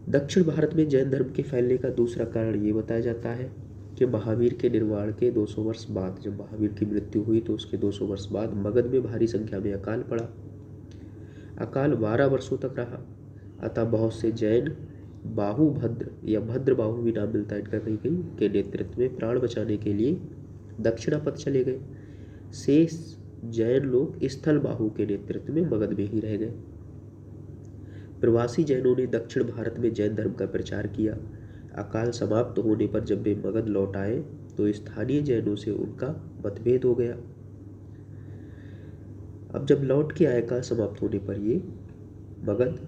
दक्षिण भारत में जैन धर्म के फैलने का दूसरा कारण ये बताया जाता है कि महावीर के निर्वाण के 200 वर्ष बाद, जब महावीर की मृत्यु हुई तो उसके 200 वर्ष बाद मगध में भारी संख्या में अकाल पड़ा। अकाल 12 वर्षों तक रहा, अतः बहुत से जैन बाहुभद्र या भद्रबाहु भी नाम मिलता है इनका कहीं कहीं, के नेतृत्व में प्राण बचाने के लिए दक्षिणापथ चले गए। शेष जैन लोग स्थल बाहु के नेतृत्व में मगध में ही रह गए। प्रवासी जैनों ने दक्षिण भारत में जैन धर्म का प्रचार किया। अकाल समाप्त होने पर जब वे मगध लौट आए तो स्थानीय जैनों से उनका मतभेद हो गया। अब जब लौट के आए, का समाप्त होने पर ये मगध,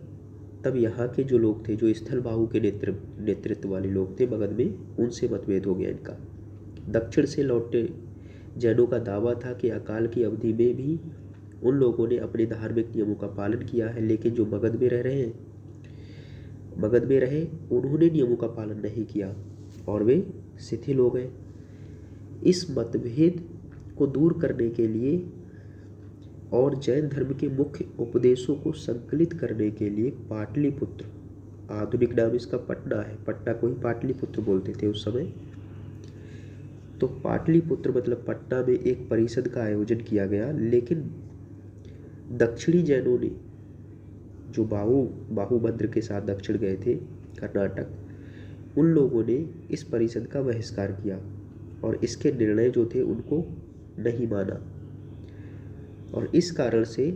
तब यहाँ के जो लोग थे, जो स्थल बाहु के नेतृत्व वाले लोग थे मगध में, उनसे मतभेद हो गया इनका। दक्षिण से लौटे जैनों का दावा था कि अकाल की अवधि में भी उन लोगों ने अपने धार्मिक नियमों का पालन किया है, लेकिन जो मगध में रहे उन्होंने नियमों का पालन नहीं किया और वे शिथिल हो गए। इस मतभेद को दूर करने के लिए और जैन धर्म के मुख्य उपदेशों को संकलित करने के लिए पाटलिपुत्र, आधुनिक नाम इसका पटना है, पटना को ही पाटलिपुत्र बोलते थे उस समय, तो पाटलिपुत्र मतलब पटना में एक परिषद का आयोजन किया गया। लेकिन दक्षिणी जैनों ने, जो बाहुभद्र के साथ दक्षिण गए थे कर्नाटक, उन लोगों ने इस परिषद का बहिष्कार किया और इसके निर्णय जो थे उनको नहीं माना। और इस कारण से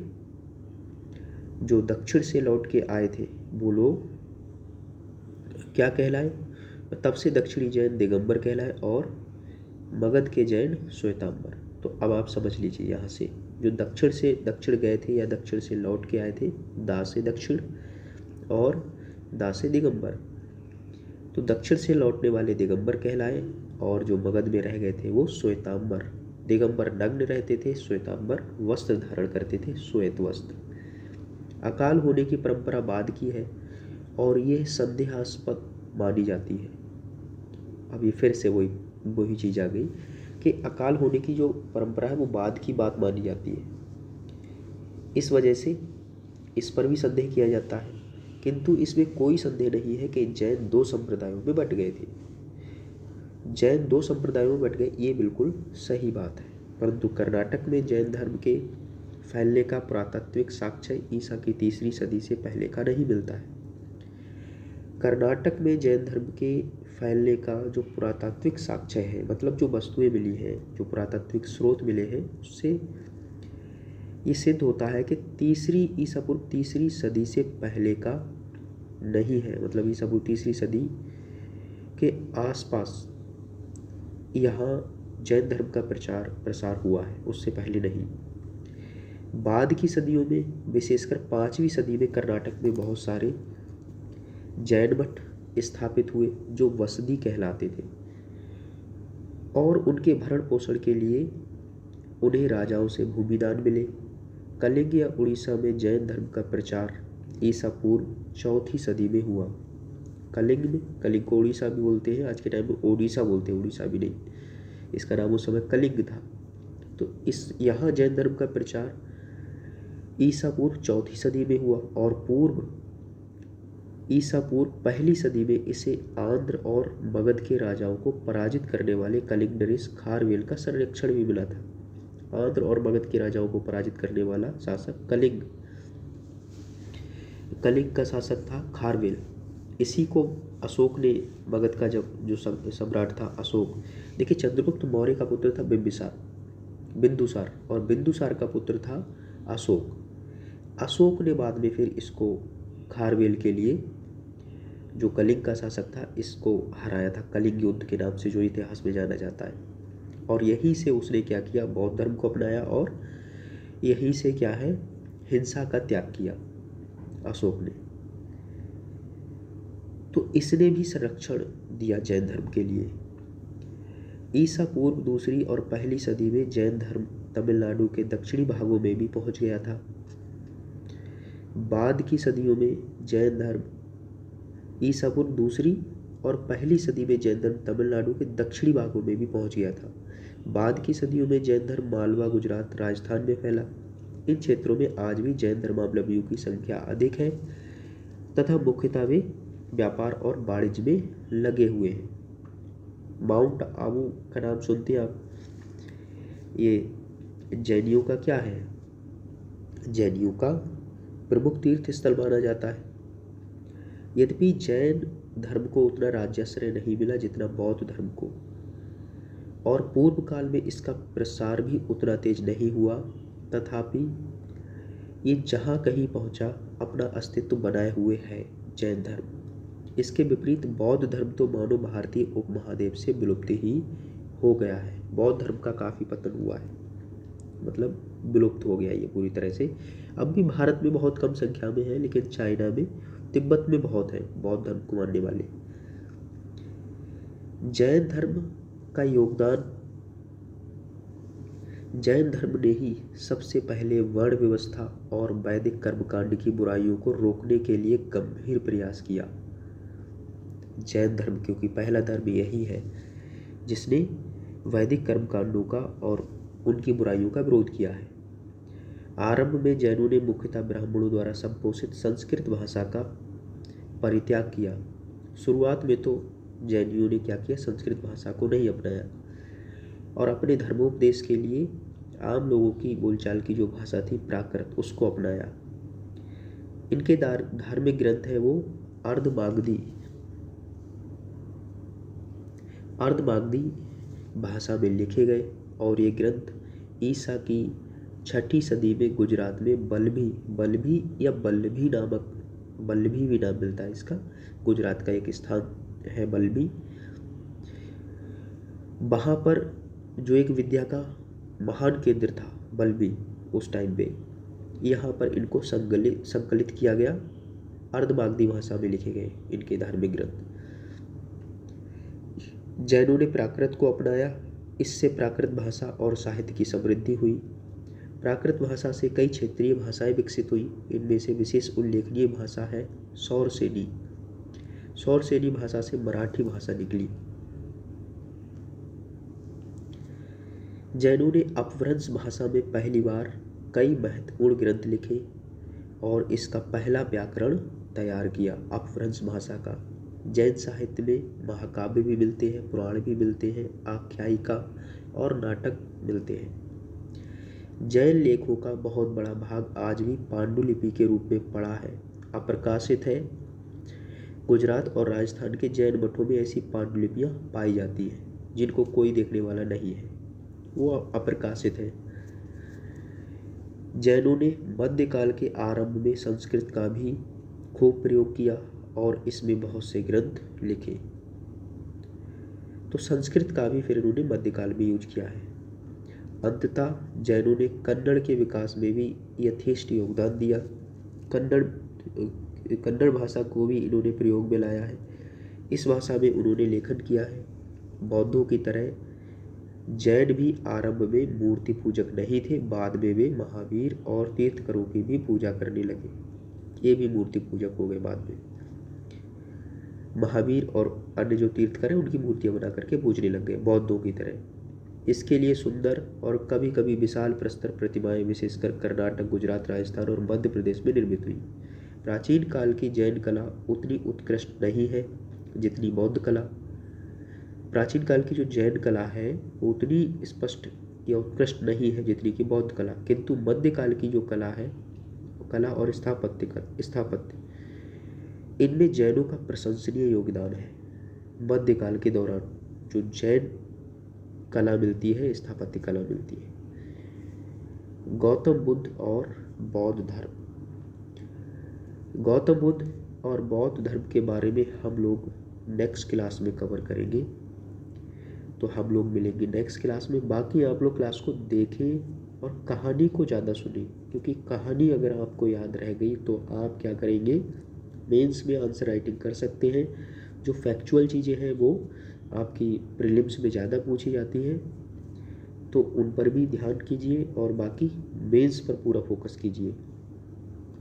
जो दक्षिण से लौट के आए थे वो लोग क्या कहलाए, तब से दक्षिणी जैन दिगंबर कहलाए और मगध के जैन श्वेतांबर। तो अब आप समझ लीजिए, यहाँ से जो दक्षिण से दक्षिण गए थे या दक्षिण से लौट के आए थे, दा से दक्षिण और दा से दिगंबर, तो दक्षिण से लौटने वाले दिगंबर कहलाए और जो मगध में रह गए थे वो श्वेतांबर। दिगंबर नग्न रहते थे, श्वेतांबर वस्त्र धारण करते थे, श्वेत वस्त्र। अकाल होने की परंपरा बाद की है और ये संदेहास्पद मानी जाती है। अब ये फिर से वही चीज़ आ गई कि अकाल होने की जो परंपरा है वो बाद की बात मानी जाती है। इस वजह से इस पर भी संदेह किया जाता है, किंतु इसमें कोई संदेह नहीं है कि जैन 2 संप्रदायों में बट गए थे। जैन 2 संप्रदायों में बट गए, ये बिल्कुल सही बात है, परंतु कर्नाटक में जैन धर्म के फैलने का पुरातात्विक साक्ष्य ईसा की 3री सदी से पहले का नहीं मिलता है। कर्नाटक में जैन धर्म के फैलने का जो पुरातात्विक साक्ष्य है, मतलब जो वस्तुएं मिली हैं, जो पुरातात्विक स्रोत मिले हैं, उससे ये सिद्ध होता है कि ईसा पूर्व 3री सदी से पहले का नहीं है। मतलब ईसा पूर्व 3री सदी के आसपास यहाँ जैन धर्म का प्रसार हुआ है, उससे पहले नहीं। बाद की सदियों में, विशेषकर 5वीं सदी में कर्नाटक में बहुत सारे जैन मठ स्थापित हुए जो वसदी कहलाते थे और उनके भरण पोषण के लिए उन्हें राजाओं से भूमिदान मिले कलिंग या उड़ीसा में जैन धर्म का प्रचार ईसा पूर्व 4वीं सदी में हुआ। कलिंग को उड़ीसा भी बोलते हैं, आज के टाइम में ओडिशा बोलते हैं, उड़ीसा भी नहीं। इसका नाम उस समय कलिंग था। तो यहाँ जैन धर्म का प्रचार ईसा पूर्व 4वीं सदी में हुआ और ईसा पूर्व 1ली सदी में इसे आंध्र और मगध के राजाओं को पराजित करने वाले कलिंग नरेश खारवेल का संरक्षण भी मिला था। आंध्र और मगध के राजाओं को पराजित करने वाला शासक कलिंग का शासक था खारवेल। इसी को अशोक ने, मगध का जो सम्राट था अशोक, देखिए चंद्रगुप्त मौर्य का पुत्र था बिंदुसार और बिंदुसार का पुत्र था अशोक ने बाद में फिर इसको खारवेल के लिए, जो कलिंग का शासक था, इसको हराया था कलिंग युद्ध के नाम से जो इतिहास में जाना जाता है। और यहीं से उसने क्या किया, बौद्ध धर्म को अपनाया और यहीं से क्या है, हिंसा का त्याग किया अशोक ने। तो इसने भी संरक्षण दिया जैन धर्म के लिए। ईसा पूर्व 2री और 1ली सदी में जैन धर्म तमिलनाडु के दक्षिणी भागों में भी पहुंच गया था। बाद की सदियों में जैन धर्म ईसा पूर्व 2री और 1ली सदी में जैन धर्म तमिलनाडु के दक्षिणी भागों में भी पहुंच गया था। बाद की सदियों में जैन धर्म मालवा, गुजरात, राजस्थान में फैला। इन क्षेत्रों में आज भी जैन धर्मावलंबियों की संख्या अधिक है तथा मुख्यतः वे व्यापार और वाणिज्य में लगे हुए हैं। माउंट आबू का नाम सुनते हैं आप, ये जैनियों का क्या है, जैनियों का प्रमुख तीर्थ स्थल माना जाता है। यद्यपि जैन धर्म को उतना राज्याश्रय नहीं मिला जितना बौद्ध धर्म को, और पूर्व काल में इसका प्रसार भी उतना तेज नहीं हुआ, तथापि ये जहाँ कहीं पहुँचा अपना अस्तित्व बनाए हुए है जैन धर्म। इसके विपरीत बौद्ध धर्म तो मानो भारतीय उपमहाद्वीप से विलुप्त ही हो गया है। बौद्ध धर्म का काफ़ी पतन हुआ है, मतलब विलुप्त हो गया ये पूरी तरह से। अब भी भारत में बहुत कम संख्या में है, लेकिन चाइना में, तिब्बत में बहुत है बौद्ध धर्म को मानने वाले। जैन धर्म का योगदान, जैन धर्म ने ही सबसे पहले वर्ण व्यवस्था और वैदिक कर्मकांड की बुराइयों को रोकने के लिए गंभीर प्रयास किया। जैन धर्म क्योंकि पहला धर्म यही है जिसने वैदिक कर्मकांडों का और उनकी बुराइयों का विरोध किया है। आरंभ में जैनों ने मुख्यतः ब्राह्मणों द्वारा संपोषित संस्कृत भाषा का परित्याग किया। शुरुआत में तो जैनियों ने क्या किया, संस्कृत भाषा को नहीं अपनाया और अपने धर्मोपदेश के लिए आम लोगों की बोलचाल की जो भाषा थी प्राकृत, उसको अपनाया। इनके धार्मिक ग्रंथ है वो अर्धमागधी भाषा में लिखे गए और ये ग्रंथ ईसा की 6ठी सदी में गुजरात में बल्लभी भी नाम मिलता है इसका, गुजरात का एक स्थान है बल्लभी, वहाँ पर जो एक विद्या का महान केंद्र था बल्लभी उस टाइम पे, यहाँ पर इनको संकलित किया गया। अर्धमागधी भाषा में लिखे गए इनके धार्मिक ग्रंथ। जैनों ने प्राकृत को अपनाया, इससे प्राकृत भाषा और साहित्य की समृद्धि हुई। प्राकृत भाषा से कई क्षेत्रीय भाषाएं विकसित हुई। इनमें से विशेष उल्लेखनीय भाषा है सौरसेनी भाषा से मराठी भाषा निकली। जैनों ने अपभ्रंश भाषा में पहली बार कई महत्वपूर्ण ग्रंथ लिखे और इसका पहला व्याकरण तैयार किया अपभ्रंश भाषा का। जैन साहित्य में महाकाव्य भी मिलते हैं, पुराण भी मिलते हैं, आख्यायिका और नाटक मिलते हैं। जैन लेखों का बहुत बड़ा भाग आज भी पांडुलिपि के रूप में पड़ा है, अप्रकाशित है। गुजरात और राजस्थान के जैन मठों में ऐसी पांडुलिपियाँ पाई जाती हैं जिनको कोई देखने वाला नहीं है, वो अप्रकाशित है। जैनों ने मध्यकाल के आरंभ में संस्कृत का भी खूब प्रयोग किया और इसमें बहुत से ग्रंथ लिखे। तो संस्कृत का भी फिर इन्होंने मध्यकाल में यूज किया है। अंततः जैनों ने कन्नड़ के विकास में भी यथेष्ट योगदान दिया। कन्नड़ भाषा को भी इन्होंने प्रयोग में लाया है। इस भाषा में उन्होंने लेखन किया है। बौद्धों की तरह जैन भी आरंभ में मूर्ति पूजक नहीं थे, बाद में वे महावीर और तीर्थकरों की भी पूजा करने लगे। ये भी मूर्ति पूजक हो गए बाद में। महावीर और अन्य जो तीर्थकर हैं उनकी मूर्तियां बना करके पूजने लग गए बौद्धों की तरह। इसके लिए सुंदर और कभी कभी विशाल प्रस्तर प्रतिमाएं विशेषकर कर्नाटक, गुजरात, राजस्थान और मध्य प्रदेश में निर्मित हुई। प्राचीन काल की जैन कला उतनी उत्कृष्ट नहीं है जितनी बौद्ध कला। प्राचीन काल की जो जैन कला है वो उतनी स्पष्ट या उत्कृष्ट नहीं है जितनी कि बौद्ध कला, किंतु मध्यकाल की जो कला है, कला और स्थापत्य इनमें जैनों का प्रशंसनीय योगदान है। मध्यकाल के दौरान जो जैन कला मिलती है, स्थापत्य कला मिलती है। गौतम बुद्ध और बौद्ध धर्म। गौतम बुद्ध और बौद्ध धर्म के बारे में हम लोग नेक्स्ट क्लास में कवर करेंगे, तो हम लोग मिलेंगे नेक्स्ट क्लास में। बाकी आप लोग क्लास को देखें और कहानी को ज़्यादा सुनें, क्योंकि कहानी अगर आपको याद रह गई तो आप क्या करेंगे, मेंस में आंसर राइटिंग कर सकते हैं। जो फैक्चुअल चीज़ें हैं वो आपकी प्रीलिम्स में ज़्यादा पूछी जाती हैं, तो उन पर भी ध्यान कीजिए और बाकी मेंस पर पूरा फोकस कीजिए।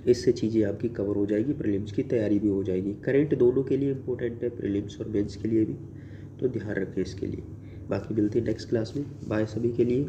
इससे चीज़ें आपकी कवर हो जाएगी, प्रीलिम्स की तैयारी भी हो जाएगी। करेंट दोनों के लिए इम्पोर्टेंट है, प्रीलिम्स और मेंस के लिए भी, तो ध्यान रखें इसके लिए। बाकी मिलते हैं नेक्स्ट क्लास में। बाय सभी के लिए।